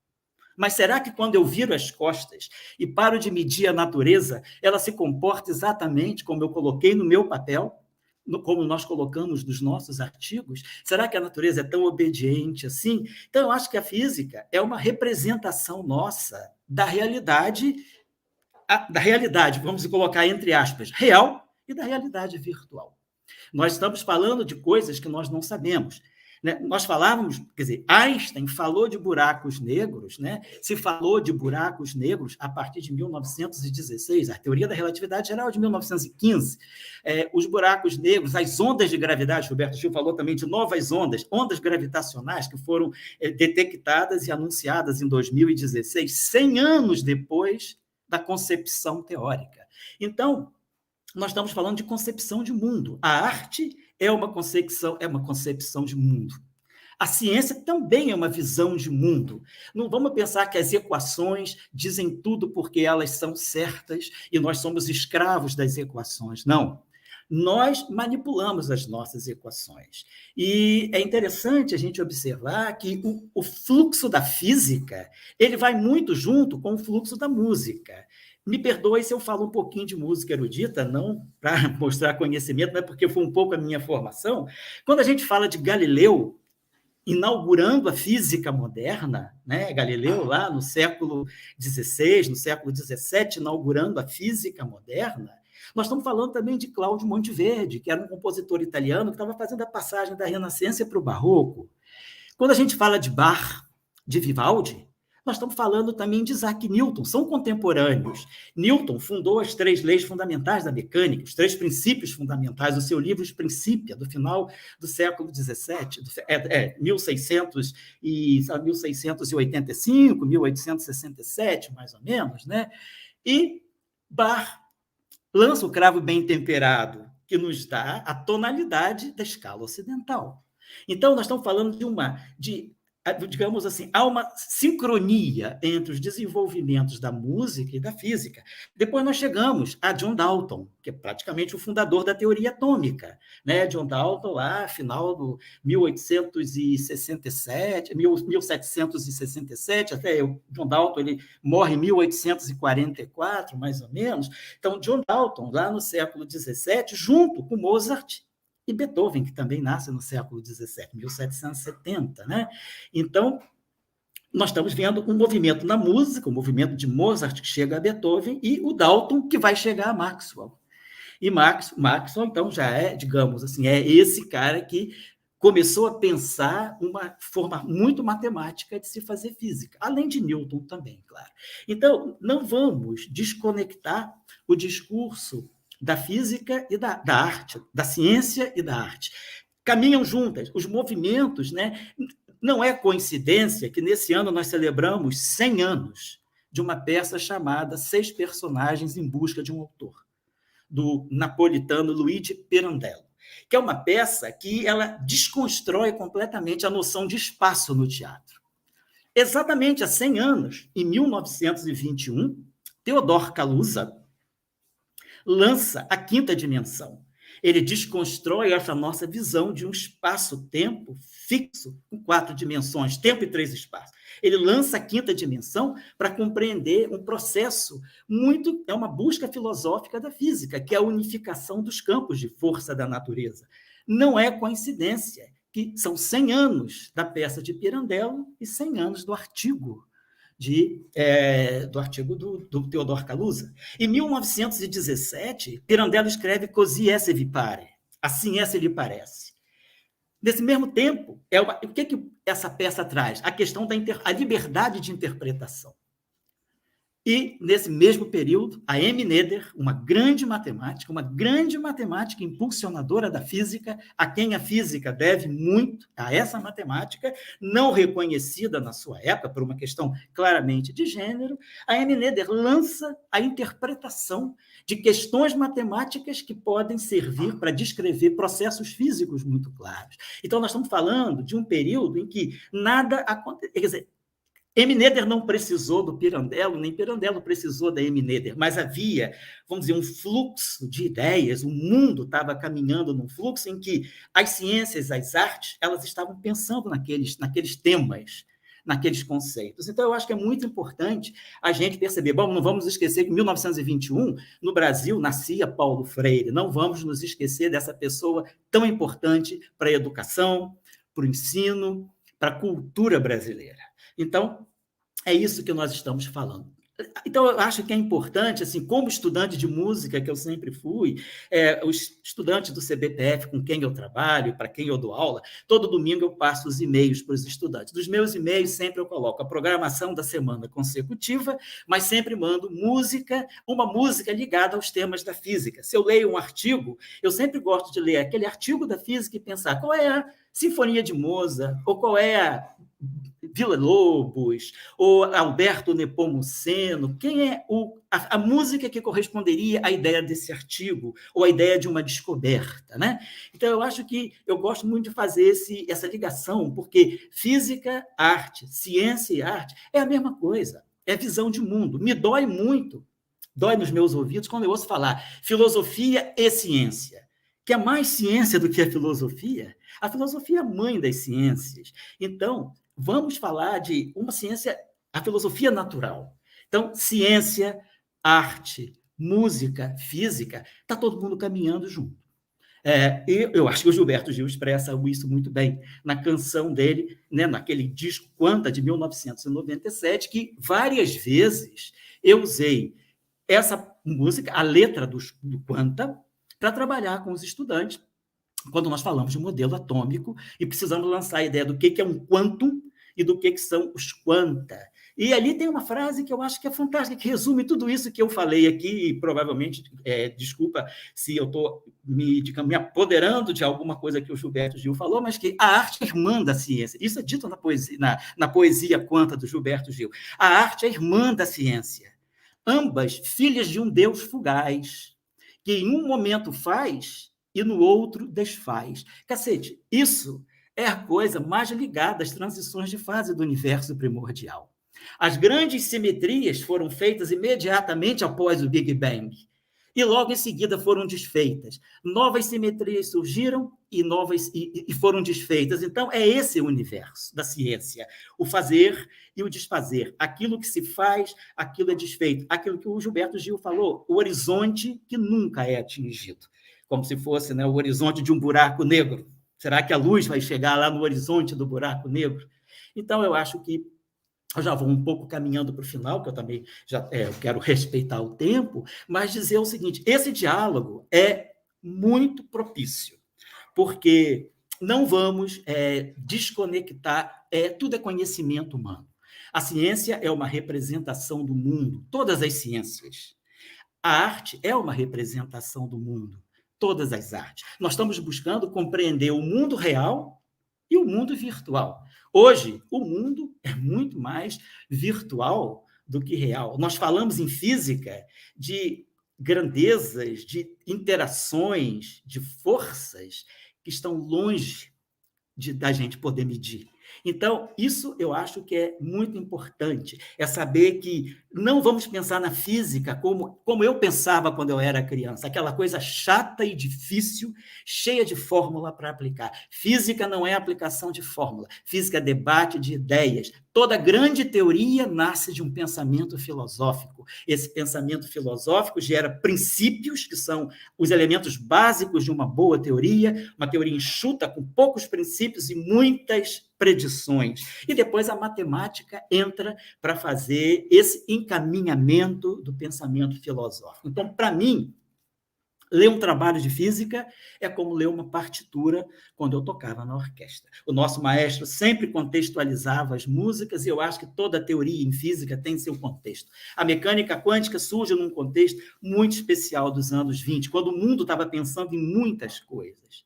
Mas será que quando eu viro as costas e paro de medir a natureza, ela se comporta exatamente como eu coloquei no meu papel, como nós colocamos nos nossos artigos? Será que a natureza é tão obediente assim? Então, eu acho que a física é uma representação nossa da realidade, vamos colocar entre aspas, real e da realidade virtual. Nós estamos falando de coisas que nós não sabemos. Né? Nós falávamos, quer dizer, Einstein falou de buracos negros, né? Se falou de buracos negros a partir de 1916, a teoria da relatividade geral de 1915. Os buracos negros, as ondas de gravidade, Gilberto Gil falou também de novas ondas gravitacionais que foram detectadas e anunciadas em 2016, 100 anos depois da concepção teórica. Então, nós estamos falando de concepção de mundo. A arte é uma concepção de mundo. A ciência também é uma visão de mundo. Não vamos pensar que as equações dizem tudo porque elas são certas e nós somos escravos das equações. Não. Nós manipulamos as nossas equações. E é interessante a gente observar que o fluxo da física ele vai muito junto com o fluxo da música. Me perdoe se eu falo um pouquinho de música erudita, não para mostrar conhecimento, mas porque foi um pouco a minha formação. Quando a gente fala de Galileu inaugurando a física moderna, né? Galileu lá no século XVI, no século XVII, inaugurando a física moderna, nós estamos falando também de Cláudio Monteverdi, que era um compositor italiano que estava fazendo a passagem da Renascença para o Barroco. Quando a gente fala de Bach, de Vivaldi, nós estamos falando também de Isaac Newton, são contemporâneos. Newton fundou as 3 leis fundamentais da mecânica, os 3 princípios fundamentais, o seu livro Os Principia, do final do século XVII, 1685, 1867, mais ou menos, né? E Bach lança o cravo bem temperado, que nos dá a tonalidade da escala ocidental. Então, nós estamos falando digamos assim, há uma sincronia entre os desenvolvimentos da música e da física. Depois nós chegamos a John Dalton, que é praticamente o fundador da teoria atômica, né? John Dalton, lá, final do 1767, até o John Dalton ele morre em 1844, mais ou menos. Então, John Dalton, lá no século XVII, junto com Mozart e Beethoven, que também nasce no século XVII, 1770, né? Então, nós estamos vendo um movimento na música, o movimento de Mozart que chega a Beethoven e o Dalton que vai chegar a Maxwell. E Maxwell, então, já é, digamos assim, é esse cara que começou a pensar uma forma muito matemática de se fazer física, além de Newton também, claro. Então, não vamos desconectar o discurso da física e da arte, da ciência e da arte. Caminham juntas, os movimentos, né? Não é coincidência que nesse ano nós celebramos 100 anos de uma peça chamada 6 Personagens em Busca de um Autor, do napolitano Luigi Pirandello, que é uma peça que ela desconstrói completamente a noção de espaço no teatro. Exatamente há 100 anos, em 1921, Theodor Kaluza lança a 5ª dimensão. Ele desconstrói essa nossa visão de um espaço-tempo fixo com 4 dimensões, tempo e 3 espaços. Ele lança a 5ª dimensão para compreender um processo é uma busca filosófica da física, que é a unificação dos campos de força da natureza. Não é coincidência que são 100 anos da peça de Pirandello e 100 anos do artigo do artigo do Teodor Kaluza. Em 1917, Pirandello escreve Così esse vi pare, assim essa lhe parece. Nesse mesmo tempo, o que essa peça traz? A questão da liberdade de interpretação. E, nesse mesmo período, a Emmy Noether, uma grande matemática impulsionadora da física, a quem a física deve muito a essa matemática, não reconhecida na sua época, por uma questão claramente de gênero, a Emmy Noether lança a interpretação de questões matemáticas que podem servir para descrever processos físicos muito claros. Então, nós estamos falando de um período em que nada acontece. Quer dizer, Emmy Noether não precisou do Pirandello, nem Pirandello precisou da Emmy Noether, mas havia, vamos dizer, um fluxo de ideias, o mundo estava caminhando num fluxo em que as ciências, as artes, elas estavam pensando naqueles temas, naqueles conceitos. Então, eu acho que é muito importante a gente perceber, bom, não vamos esquecer que em 1921, no Brasil, nascia Paulo Freire, não vamos nos esquecer dessa pessoa tão importante para a educação, para o ensino, para a cultura brasileira. Então, é isso que nós estamos falando. Então, eu acho que é importante, assim, como estudante de música, que eu sempre fui, os estudantes do CBPF com quem eu trabalho, para quem eu dou aula, todo domingo eu passo os e-mails para os estudantes. Dos meus e-mails, sempre eu coloco a programação da semana consecutiva, mas sempre mando uma música ligada aos temas da física. Se eu leio um artigo, eu sempre gosto de ler aquele artigo da física e pensar qual é a Sinfonia de Mozart, ou qual é a Villa-Lobos, ou Alberto Nepomuceno, quem é a música que corresponderia à ideia desse artigo, ou à ideia de uma descoberta, né? Então, eu acho que eu gosto muito de fazer essa ligação, porque física, arte, ciência e arte é a mesma coisa, é visão de mundo. Me dói muito, dói nos meus ouvidos quando eu ouço falar filosofia e ciência. Que é mais ciência do que a filosofia? A filosofia é a mãe das ciências. Então, vamos falar de uma ciência, a filosofia natural. Então, ciência, arte, música, física, está todo mundo caminhando junto. E eu acho que o Gilberto Gil expressa isso muito bem na canção dele, né, naquele disco Quanta, de 1997, que várias vezes eu usei essa música, a letra do Quanta, para trabalhar com os estudantes, quando nós falamos de modelo atômico e precisamos lançar a ideia do que é um quantum e do que são os quanta. E ali tem uma frase que eu acho que é fantástica, que resume tudo isso que eu falei aqui, e provavelmente, desculpa se eu estou me apoderando de alguma coisa que o Gilberto Gil falou, mas que a arte é irmã da ciência. Isso é dito na poesia Quanta, do Gilberto Gil. A arte é irmã da ciência. Ambas filhas de um Deus fugaz, que em um momento faz e no outro desfaz. Cacete, isso é a coisa mais ligada às transições de fase do universo primordial. As grandes simetrias foram feitas imediatamente após o Big Bang e logo em seguida foram desfeitas. Novas simetrias surgiram e foram desfeitas. Então, é esse o universo da ciência, o fazer e o desfazer. Aquilo que se faz, aquilo é desfeito. Aquilo que o Gilberto Gil falou, o horizonte que nunca é atingido. Como se fosse, né, o horizonte de um buraco negro. Será que a luz vai chegar lá no horizonte do buraco negro? Então, eu acho que eu já vou um pouco caminhando para o final, que eu também eu quero respeitar o tempo, mas dizer o seguinte, esse diálogo é muito propício, porque não vamos desconectar, tudo é conhecimento humano. A ciência é uma representação do mundo, todas as ciências. A arte é uma representação do mundo, todas as artes. Nós estamos buscando compreender o mundo real e o mundo virtual. Hoje, o mundo é muito mais virtual do que real. Nós falamos em física de grandezas, de interações, de forças que estão longe da gente poder medir. Então, isso eu acho que é muito importante, é saber que não vamos pensar na física como eu pensava quando eu era criança, aquela coisa chata e difícil, cheia de fórmula para aplicar. Física não é aplicação de fórmula, física é debate de ideias, Toda grande teoria nasce de um pensamento filosófico. Esse pensamento filosófico gera princípios, que são os elementos básicos de uma boa teoria, uma teoria enxuta, com poucos princípios e muitas predições. E depois a matemática entra para fazer esse encaminhamento do pensamento filosófico. Então, para mim, ler um trabalho de física é como ler uma partitura quando eu tocava na orquestra. O nosso maestro sempre contextualizava as músicas, e eu acho que toda teoria em física tem seu contexto. A mecânica quântica surge num contexto muito especial dos anos 20, quando o mundo estava pensando em muitas coisas.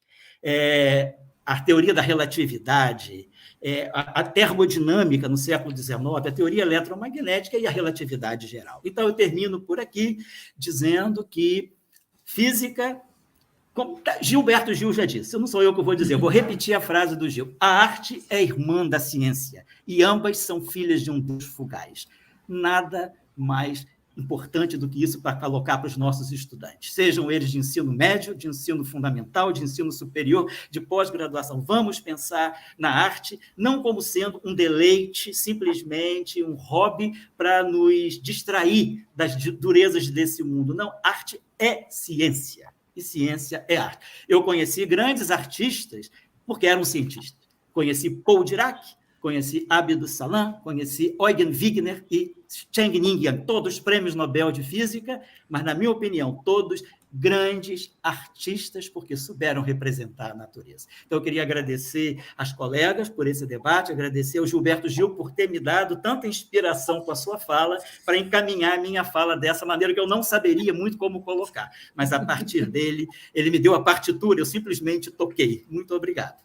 A teoria da relatividade, a termodinâmica no século XIX, a teoria eletromagnética e a relatividade geral. Então, eu termino por aqui dizendo que física, como Gilberto Gil já disse, não sou eu que vou dizer, eu vou repetir a frase do Gil: a arte é irmã da ciência, e ambas são filhas de um Deus fugaz. Nada mais importante do que isso para colocar para os nossos estudantes, sejam eles de ensino médio, de ensino fundamental, de ensino superior, de pós-graduação. Vamos pensar na arte não como sendo um deleite, simplesmente um hobby para nos distrair das durezas desse mundo. Não, arte é ciência, e ciência é arte. Eu conheci grandes artistas porque eram cientistas. Conheci Paul Dirac, conheci Abdus Salam, conheci Eugen Wigner e Cheng Ning, todos prêmios Nobel de Física, mas, na minha opinião, todos grandes artistas, porque souberam representar a natureza. Então, eu queria agradecer às colegas por esse debate, agradecer ao Gilberto Gil por ter me dado tanta inspiração com a sua fala, para encaminhar a minha fala dessa maneira, que eu não saberia muito como colocar, mas, a partir dele, ele me deu a partitura, eu simplesmente toquei. Muito obrigado.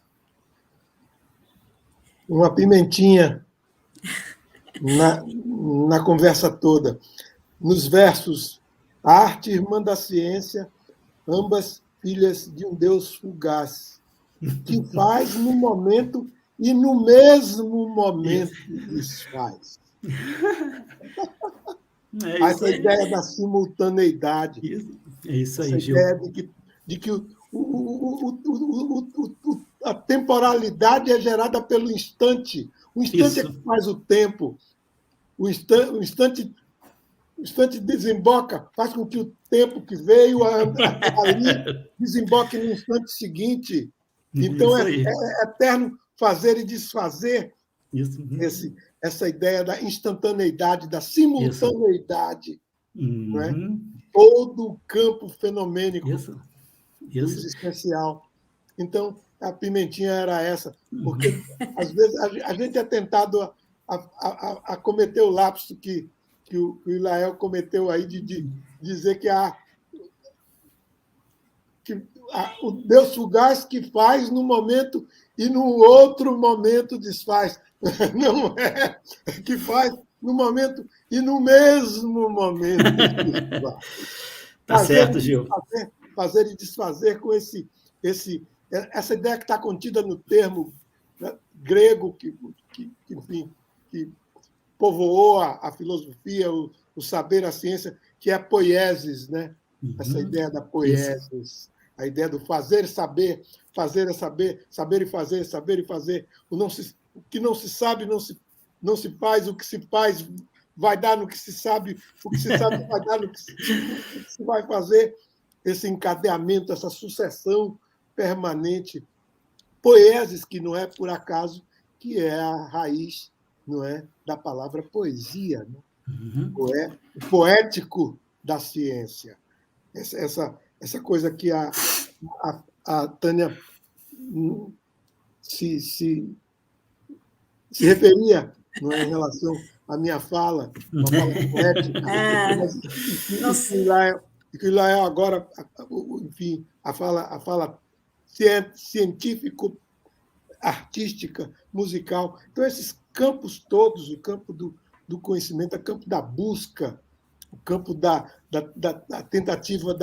Uma pimentinha na conversa toda. Nos versos, a arte irmã da ciência, ambas filhas de um Deus fugaz, que faz no momento e no mesmo momento desfaz. Essa ideia da simultaneidade. É isso aí, essa Gil. Ideia de que a temporalidade é gerada pelo instante. O instante é que faz o tempo. O instante desemboca, faz com que o tempo que veio ali desemboque no instante seguinte. Então, é eterno fazer e desfazer. Essa ideia da instantaneidade, da simultaneidade. Não é? Todo o campo fenomênico do existencial. Então, a pimentinha era essa, porque, às vezes, a gente é tentado a cometer o lapso que o Ilael cometeu aí, de dizer que o Deus fugaz que faz no momento e no outro momento desfaz. Não é que faz no momento e no mesmo momento desfaz. Tá certo, Gil. Fazer e desfazer com essa ideia que está contida no termo, né, grego que povoou a filosofia, o saber, a ciência, que é a poiesis, né? Essa ideia da poiesis, a ideia do fazer e saber, fazer é saber, saber e fazer, saber e fazer. O que não se sabe não se faz, o que se faz vai dar no que se sabe, o que se sabe vai dar no que se vai fazer. Esse encadeamento, essa sucessão permanente. Poiesis, que não é por acaso, que é a raiz, não é, da palavra poesia, né? O poético da ciência. Essa coisa que a Tânia se referia, não é, em relação à minha fala, uma fala poética, e que lá é agora, enfim, a fala científico, artística, musical. Então, esses campos todos, o campo do conhecimento, o campo da busca, o campo da tentativa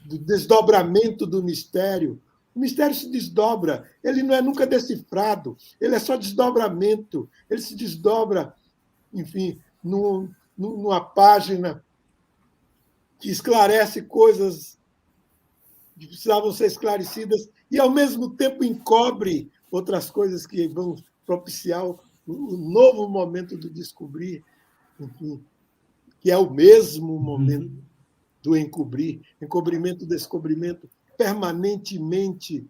do desdobramento do mistério. O mistério se desdobra, ele não é nunca decifrado, ele é só desdobramento, ele se desdobra, enfim, numa página que esclarece coisas que precisavam ser esclarecidas e, ao mesmo tempo, encobre outras coisas que vão propiciar o novo momento do descobrir, enfim, que é o mesmo momento do encobrir, encobrimento, descobrimento, permanentemente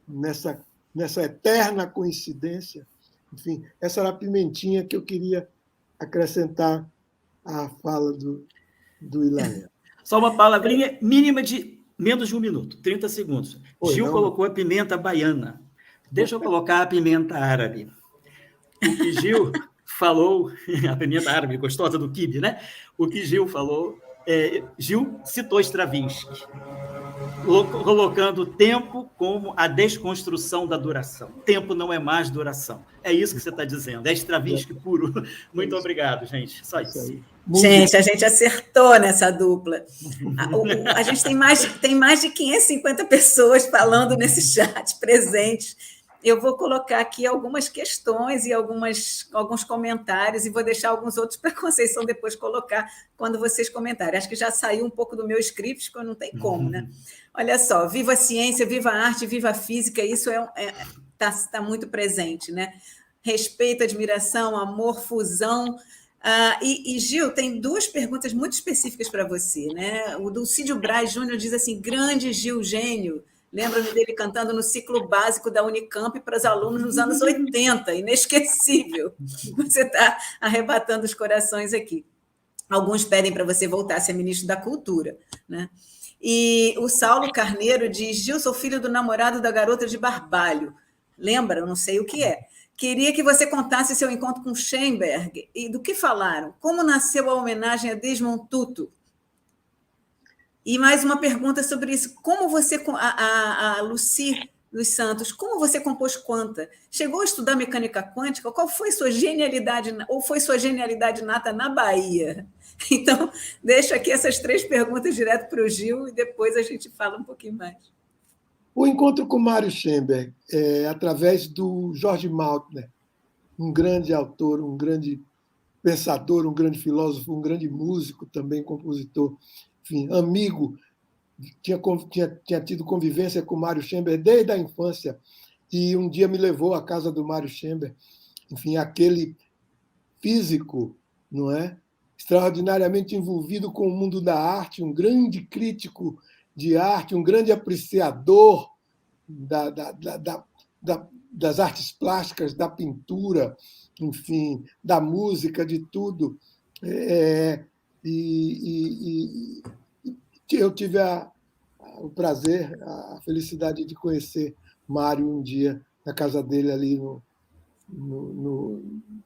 nessa eterna coincidência. Enfim, essa era a pimentinha que eu queria acrescentar à fala do Ilael. Só uma palavrinha mínima de menos de 1 minuto, 30 segundos. Oi, Gil não. colocou a pimenta baiana. Deixa eu colocar a pimenta árabe. O que Gil falou, a pimenta árabe gostosa do quibe, né? O que Gil falou, Gil citou Stravinsky, colocando o tempo como a desconstrução da duração. Tempo não é mais duração. É isso que você está dizendo. É Stravinsky puro. Muito obrigado, gente. Só isso. Gente, a gente acertou nessa dupla. A gente tem mais de 550 pessoas falando nesse chat, presentes. Eu vou colocar aqui algumas questões e alguns comentários e vou deixar alguns outros para a Conceição depois colocar quando vocês comentarem. Acho que já saiu um pouco do meu script, porque não tem como, né? Olha só, viva a ciência, viva a arte, viva a física, isso tá muito presente, né? Respeito, admiração, amor, fusão. E Gil, tem 2 perguntas muito específicas para você, né? O Dulcídio Braz Júnior diz assim: grande Gil, gênio. Lembro-me dele cantando no ciclo básico da Unicamp para os alunos nos anos 80, inesquecível. Você está arrebatando os corações aqui. Alguns pedem para você voltar a ser ministro da Cultura, né? E o Saulo Carneiro diz: Gil, sou filho do namorado da garota de Barbalho. Lembra? Eu não sei o que é. Queria que você contasse seu encontro com Schoenberg e do que falaram. Como nasceu a homenagem a Desmond Tutu? E mais uma pergunta sobre isso. Como você, a Lucy dos Santos, como você compôs Quanta? Chegou a estudar mecânica quântica? Qual foi sua genialidade, ou foi sua genialidade nata na Bahia? Então, deixo aqui essas 3 perguntas direto para o Gil e depois a gente fala um pouquinho mais. O encontro com Mário Schoenberg, através do George Maltner, um grande autor, um grande pensador, um grande filósofo, um grande músico, também compositor, enfim, amigo, tinha tido convivência com Mário Schoenberg desde a infância, e um dia me levou à casa do Mário Schoenberg, enfim, aquele físico, não é? Extraordinariamente envolvido com o mundo da arte, um grande crítico de arte, um grande apreciador das artes plásticas, da pintura, enfim, da música, de tudo. Eu tive o prazer, a felicidade de conhecer Mário um dia na casa dele ali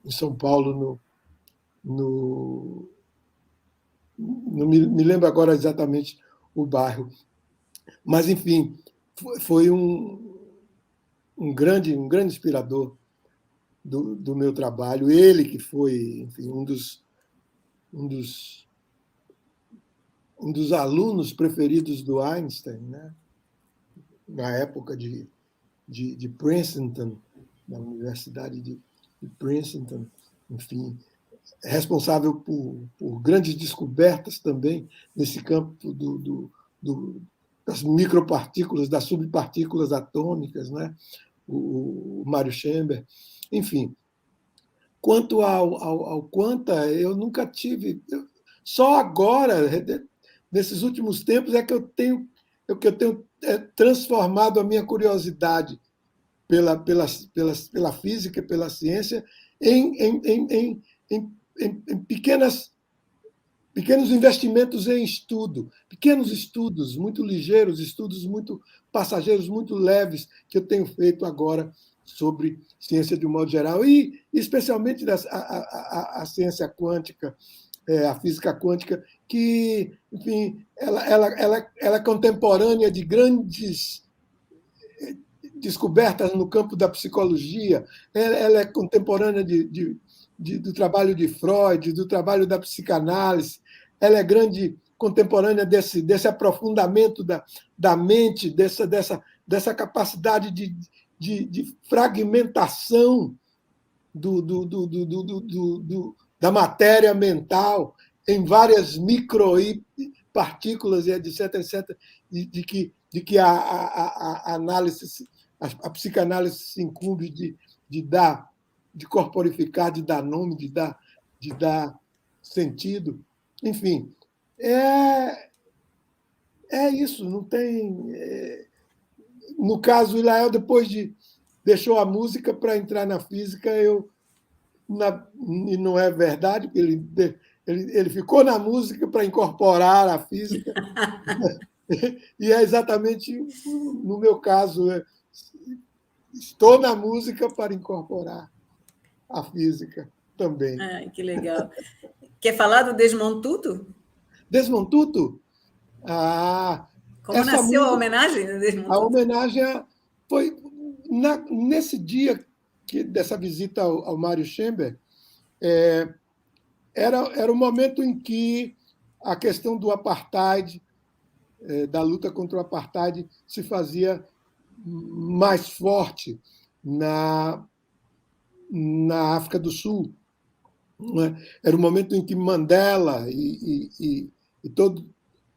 em São Paulo, não me lembro agora exatamente o bairro. Mas, enfim, foi um grande inspirador do meu trabalho. Ele que foi, enfim, um dos alunos preferidos do Einstein, né? Na época de Princeton, da Universidade de Princeton, enfim, responsável por grandes descobertas também nesse campo das micropartículas, das subpartículas atômicas, né? O Mário Schoenberg. Enfim, quanto ao Quanta, eu nunca tive... Só agora, nesses últimos tempos, é que eu tenho transformado a minha curiosidade pela física, pela ciência, em pequenos investimentos em estudo, pequenos estudos muito ligeiros, estudos muito passageiros, muito leves, que eu tenho feito agora sobre ciência de um modo geral, e especialmente a ciência quântica, a física quântica, que, enfim, ela é contemporânea de grandes descobertas no campo da psicologia, ela é contemporânea do trabalho de Freud, do trabalho da psicanálise, ela é grande contemporânea desse aprofundamento da mente, dessa capacidade de fragmentação da matéria mental em várias micropartículas, etc., de que a análise, a psicanálise se incumbe de dar de corporificar, de dar nome, de dar sentido. Enfim, é isso, não tem... No caso, o Ilael, depois deixou a música para entrar na física, e não é verdade, porque ele ficou na música para incorporar a física, e é exatamente no meu caso, estou na música para incorporar a física também. Ai, que legal. Quer falar do Desmond Tutu? Desmond Tutu? Como nasceu a homenagem do Desmond Tutu? A homenagem foi nesse dia dessa visita ao Mário Schember. Era o momento em que a questão do apartheid, da luta contra o apartheid, se fazia mais forte na África do Sul. Era o momento em que Mandela e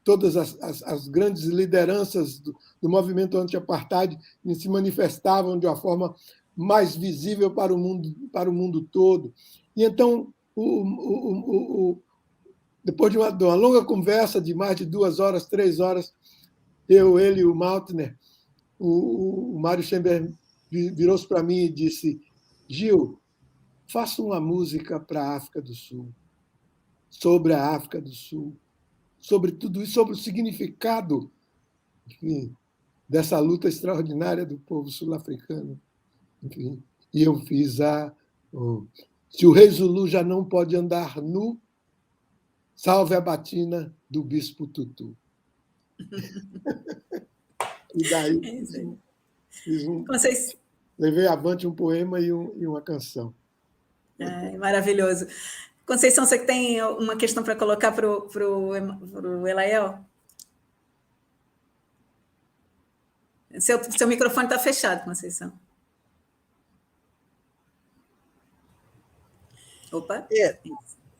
todas as grandes lideranças do movimento anti-apartheid se manifestavam de uma forma mais visível para o mundo todo. E então, depois de uma longa conversa de mais de 2 horas, 3 horas, ele e o Mautner, o Mário Schember virou-se para mim e disse: Gil, faça uma música para a África do Sul, sobre a África do Sul, sobre tudo isso, sobre o significado, enfim, dessa luta extraordinária do povo sul-africano. Enfim, e eu fiz Se o rei Zulu já não pode andar nu, salve a batina do Bispo Tutu. E daí levei avante um poema e uma canção. Maravilhoso. Conceição, você tem uma questão para colocar para o Elael? Seu microfone está fechado, Conceição. Opa.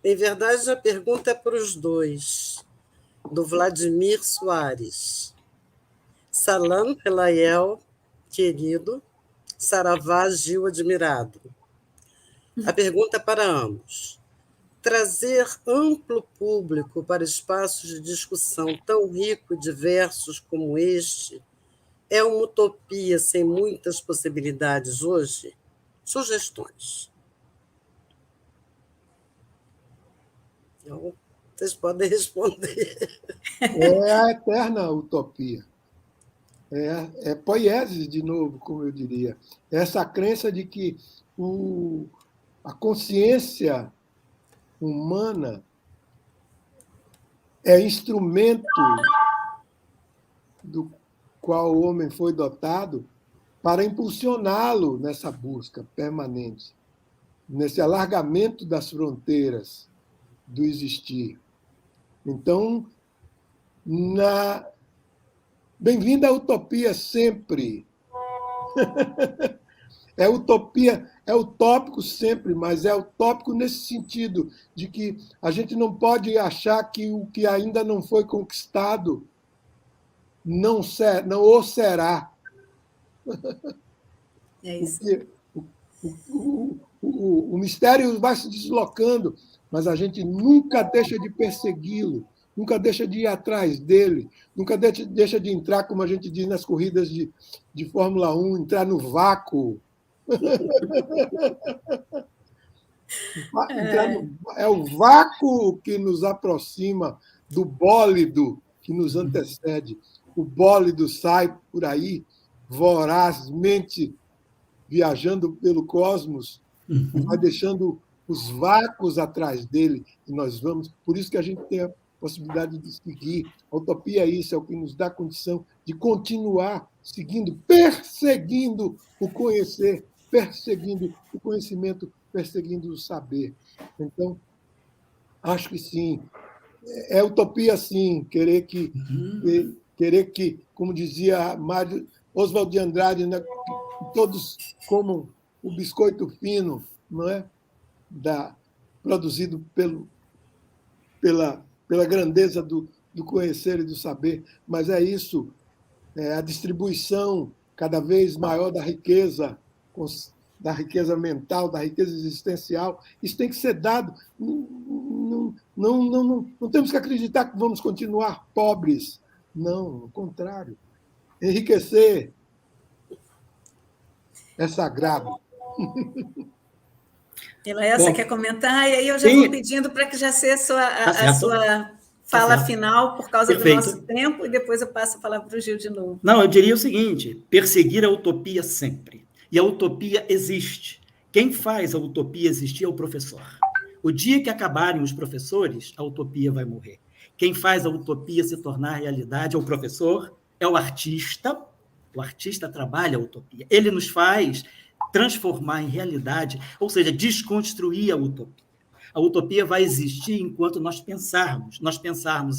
Em verdade, a pergunta é para os dois, do Vladimir Soares. Salam Elael, querido, Saravá Gil admirado. A pergunta é para ambos. Trazer amplo público para espaços de discussão tão ricos e diversos como este é uma utopia sem muitas possibilidades hoje? Sugestões. Então, vocês podem responder. É a eterna utopia. É poiesis, de novo, como eu diria. Essa crença de que a consciência humana é instrumento do qual o homem foi dotado para impulsioná-lo nessa busca permanente, nesse alargamento das fronteiras do existir. Então, bem-vinda à utopia sempre. É utopia, é utópico sempre, mas é utópico nesse sentido de que a gente não pode achar que o que ainda não foi conquistado não o será. É isso. O mistério vai se deslocando, mas a gente nunca deixa de persegui-lo, nunca deixa de ir atrás dele, nunca deixa de entrar, como a gente diz nas corridas de Fórmula 1, entrar no vácuo. É o vácuo que nos aproxima do bólido que nos antecede. O bólido sai por aí, vorazmente viajando pelo cosmos, vai deixando os vácuos atrás dele, e nós vamos. Por isso que a gente tem a possibilidade de seguir. A utopia é isso, é o que nos dá condição de continuar seguindo, perseguindo o conhecer, perseguindo o conhecimento, perseguindo o saber. Então, acho que sim. É utopia, sim, querer que, como dizia Oswald de Andrade, né, que todos comam o biscoito fino, não é? Produzido pela grandeza do conhecer e do saber. Mas é isso, a distribuição cada vez maior da riqueza, da riqueza mental, da riqueza existencial. Isso tem que ser dado. Não temos que acreditar que vamos continuar pobres. Não, ao contrário. Enriquecer é sagrado. Elael, você quer comentar? E aí eu já vou pedindo para que já seja a sua fala final, por causa do nosso tempo, e depois eu passo a palavra para o Gil de novo. Não, eu diria o seguinte: perseguir a utopia sempre. E a utopia existe. Quem faz a utopia existir é o professor. O dia que acabarem os professores, a utopia vai morrer. Quem faz a utopia se tornar realidade é o professor, é o artista. O artista trabalha a utopia. Ele nos faz transformar em realidade, ou seja, desconstruir a utopia. A utopia vai existir enquanto nós pensarmos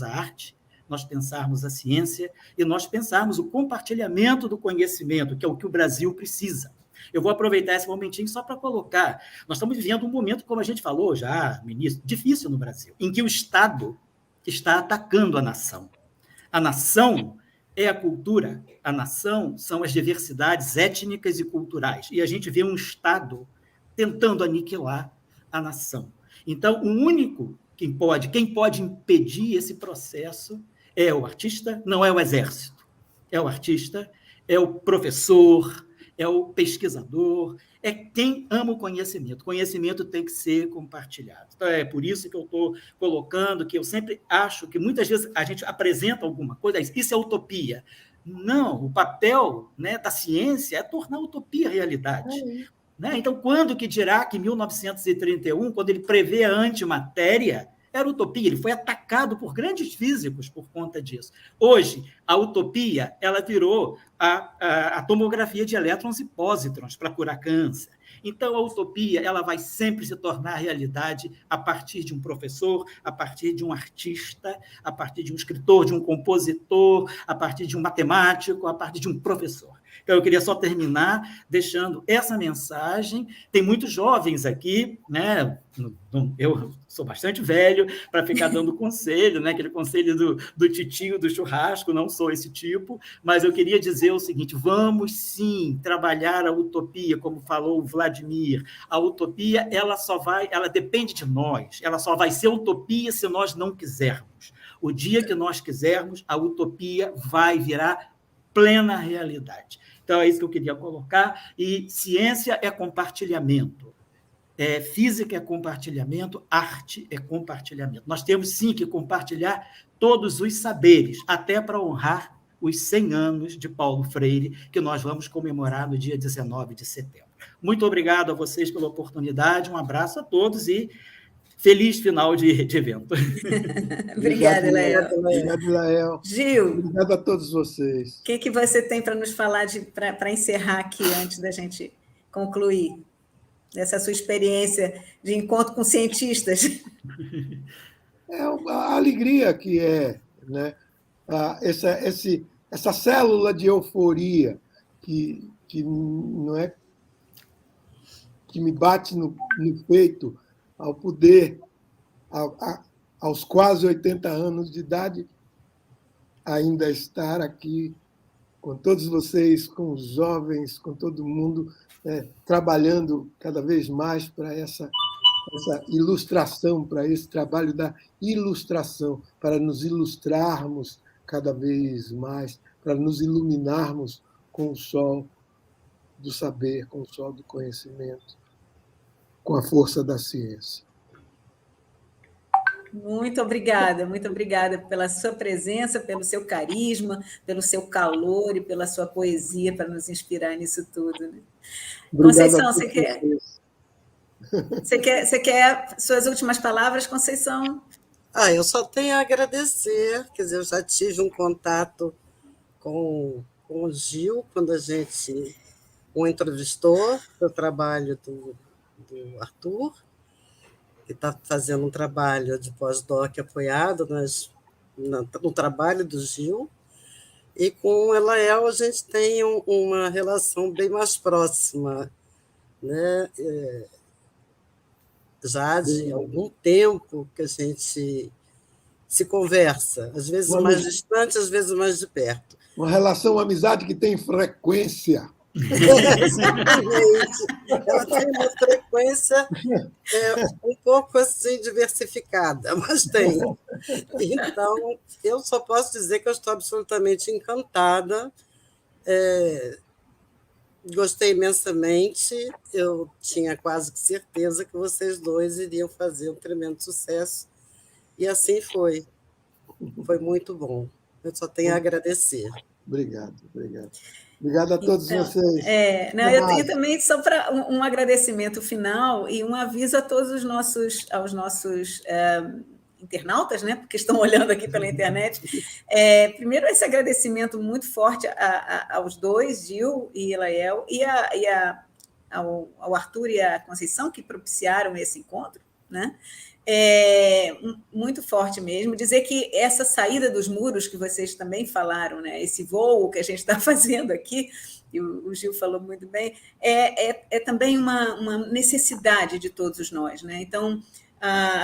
a arte, nós pensarmos a ciência e nós pensarmos o compartilhamento do conhecimento, que é o que o Brasil precisa. Eu vou aproveitar esse momentinho só para colocar. Nós estamos vivendo um momento, como a gente falou já, ministro, difícil no Brasil, em que o Estado está atacando a nação. A nação é a cultura, a nação são as diversidades étnicas e culturais. E a gente vê um Estado tentando aniquilar a nação. Então, o único quem pode impedir esse processo é o artista, não é o exército. É o artista, é o professor, é o pesquisador, é quem ama o conhecimento. O conhecimento tem que ser compartilhado. Então, é por isso que eu estou colocando que eu sempre acho que muitas vezes a gente apresenta alguma coisa, isso é utopia. Não, o papel, né, da ciência é tornar a utopia realidade. Né? Então, quando que Dirac, em 1931, quando ele prevê a antimatéria, era utopia, ele foi atacado por grandes físicos por conta disso. Hoje, a utopia ela virou a tomografia de elétrons e pósitrons para curar câncer. Então, a utopia ela vai sempre se tornar realidade a partir de um professor, a partir de um artista, a partir de um escritor, de um compositor, a partir de um matemático, a partir de um professor. Então, eu queria só terminar deixando essa mensagem. Tem muitos jovens aqui, né? Eu sou bastante velho para ficar dando conselho, né? Aquele conselho do titio do churrasco, não sou esse tipo, mas eu queria dizer o seguinte: vamos sim trabalhar a utopia, como falou o Vladimir. A utopia ela depende de nós, ela só vai ser utopia se nós não quisermos. O dia que nós quisermos, a utopia vai virar plena realidade. Então, é isso que eu queria colocar. E ciência é compartilhamento. Física é compartilhamento, arte é compartilhamento. Nós temos, sim, que compartilhar todos os saberes, até para honrar os 100 anos de Paulo Freire, que nós vamos comemorar no dia 19 de setembro. Muito obrigado a vocês pela oportunidade, um abraço a todos e feliz final de evento. Obrigada, Elael. Obrigado, Elael. Gil. Obrigado a todos vocês. O que você tem para nos falar para encerrar aqui, antes da gente concluir? Essa sua experiência de encontro com cientistas. É a alegria que é, né? Essa célula de euforia que não é que me bate no peito ao poder, aos quase 80 anos de idade, ainda estar aqui com todos vocês, com os jovens, com todo mundo, trabalhando cada vez mais para essa ilustração, para esse trabalho da ilustração, para nos ilustrarmos cada vez mais, para nos iluminarmos com o sol do saber, com o sol do conhecimento, com a força da ciência. Muito obrigada pela sua presença, pelo seu carisma, pelo seu calor e pela sua poesia para nos inspirar nisso tudo. Né? Conceição, você quer suas últimas palavras, Conceição? Eu só tenho a agradecer, quer dizer, eu já tive um contato com o Gil, quando a gente o entrevistou, do trabalho do Arthur, que está fazendo um trabalho de pós-doc apoiado no trabalho do Gil, e com o Elael a gente tem uma relação bem mais próxima, né? Já de algum tempo que a gente se conversa, às vezes mais distante, às vezes mais de perto. Uma relação, uma amizade que tem frequência. Exatamente. Ela tem uma frequência um pouco assim diversificada, mas tem. Então, eu só posso dizer que eu estou absolutamente encantada. Gostei imensamente. Eu tinha quase que certeza que vocês dois iriam fazer um tremendo sucesso. E assim foi. Foi muito bom. Eu só tenho a agradecer. Obrigado. Obrigado a todos vocês. Eu também, só para um agradecimento final e um aviso a todos aos nossos internautas, né, porque estão olhando aqui pela internet. Primeiro, esse agradecimento muito forte aos dois, Gil e Elael, e ao Arthur e à Conceição, que propiciaram esse encontro, né? Muito forte mesmo. Dizer que essa saída dos muros que vocês também falaram, né, esse voo que a gente está fazendo aqui, e o Gil falou muito bem, é também uma necessidade de todos nós, né? Então,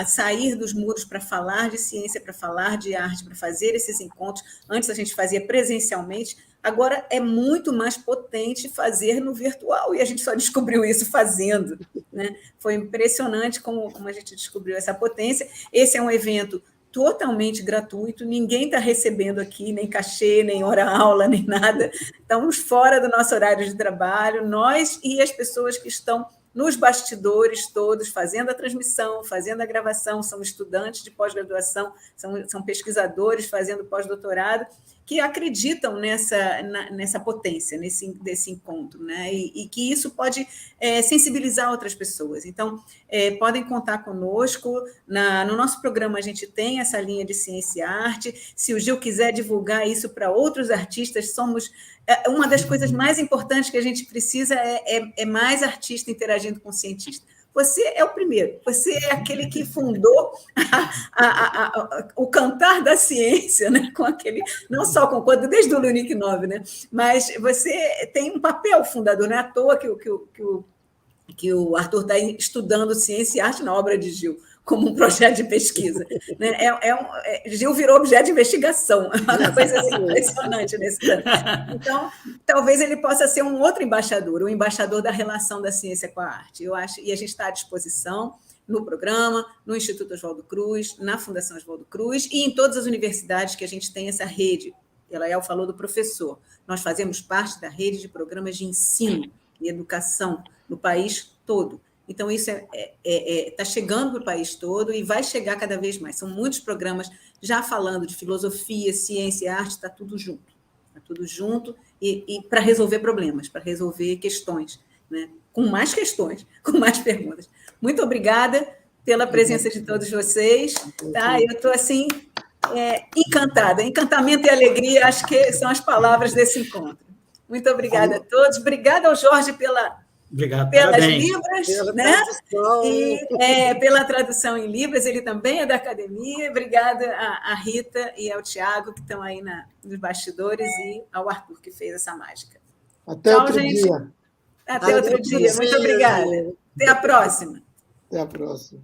sair dos muros para falar de ciência, para falar de arte, para fazer esses encontros. Antes a gente fazia presencialmente, agora é muito mais potente fazer no virtual, e a gente só descobriu isso fazendo, né? Foi impressionante como a gente descobriu essa potência. Esse é um evento totalmente gratuito, ninguém está recebendo aqui nem cachê, nem hora-aula, nem nada. Estamos fora do nosso horário de trabalho, nós e as pessoas que estão nos bastidores todos, fazendo a transmissão, fazendo a gravação, são estudantes de pós-graduação, são pesquisadores fazendo pós-doutorado, que acreditam nessa potência, desse encontro, né? E que isso pode sensibilizar outras pessoas. Então, podem contar conosco. No nosso programa, a gente tem essa linha de ciência e arte. Se o Gil quiser divulgar isso para outros artistas, uma das coisas mais importantes que a gente precisa é mais artista interagindo com cientista. Você é o primeiro, você é aquele que fundou o cantar da ciência, né? Com aquele, não só desde o Lunic 9, né? Mas você tem um papel fundador, não é à toa que o Arthur está estudando ciência e arte na obra de Gil, como um projeto de pesquisa, né? Gil virou objeto de investigação, é uma coisa assim, impressionante nesse campo. Então, talvez ele possa ser um outro embaixador, o embaixador da relação da ciência com a arte, eu acho, e a gente está à disposição no programa, no Instituto Oswaldo Cruz, na Fundação Oswaldo Cruz e em todas as universidades que a gente tem essa rede. Elael falou do professor. Nós fazemos parte da rede de programas de ensino e educação no país todo. Então, isso está chegando para o país todo e vai chegar cada vez mais. São muitos programas já falando de filosofia, ciência e arte, está tudo junto. Está tudo junto e para resolver problemas, para resolver questões, né? Com mais questões, com mais perguntas. Muito obrigada pela presença de todos vocês. Tá? Eu estou, assim, encantada. Encantamento e alegria, acho que são as palavras desse encontro. Muito obrigada a todos. Obrigada ao Jorge pelas Libras, né? E pela tradução em Libras, ele também é da academia. Obrigada à Rita e ao Tiago, que estão aí nos bastidores, e ao Arthur, que fez essa mágica. Até outro dia. Até outro dia. Muito obrigada. Até a próxima. Até a próxima.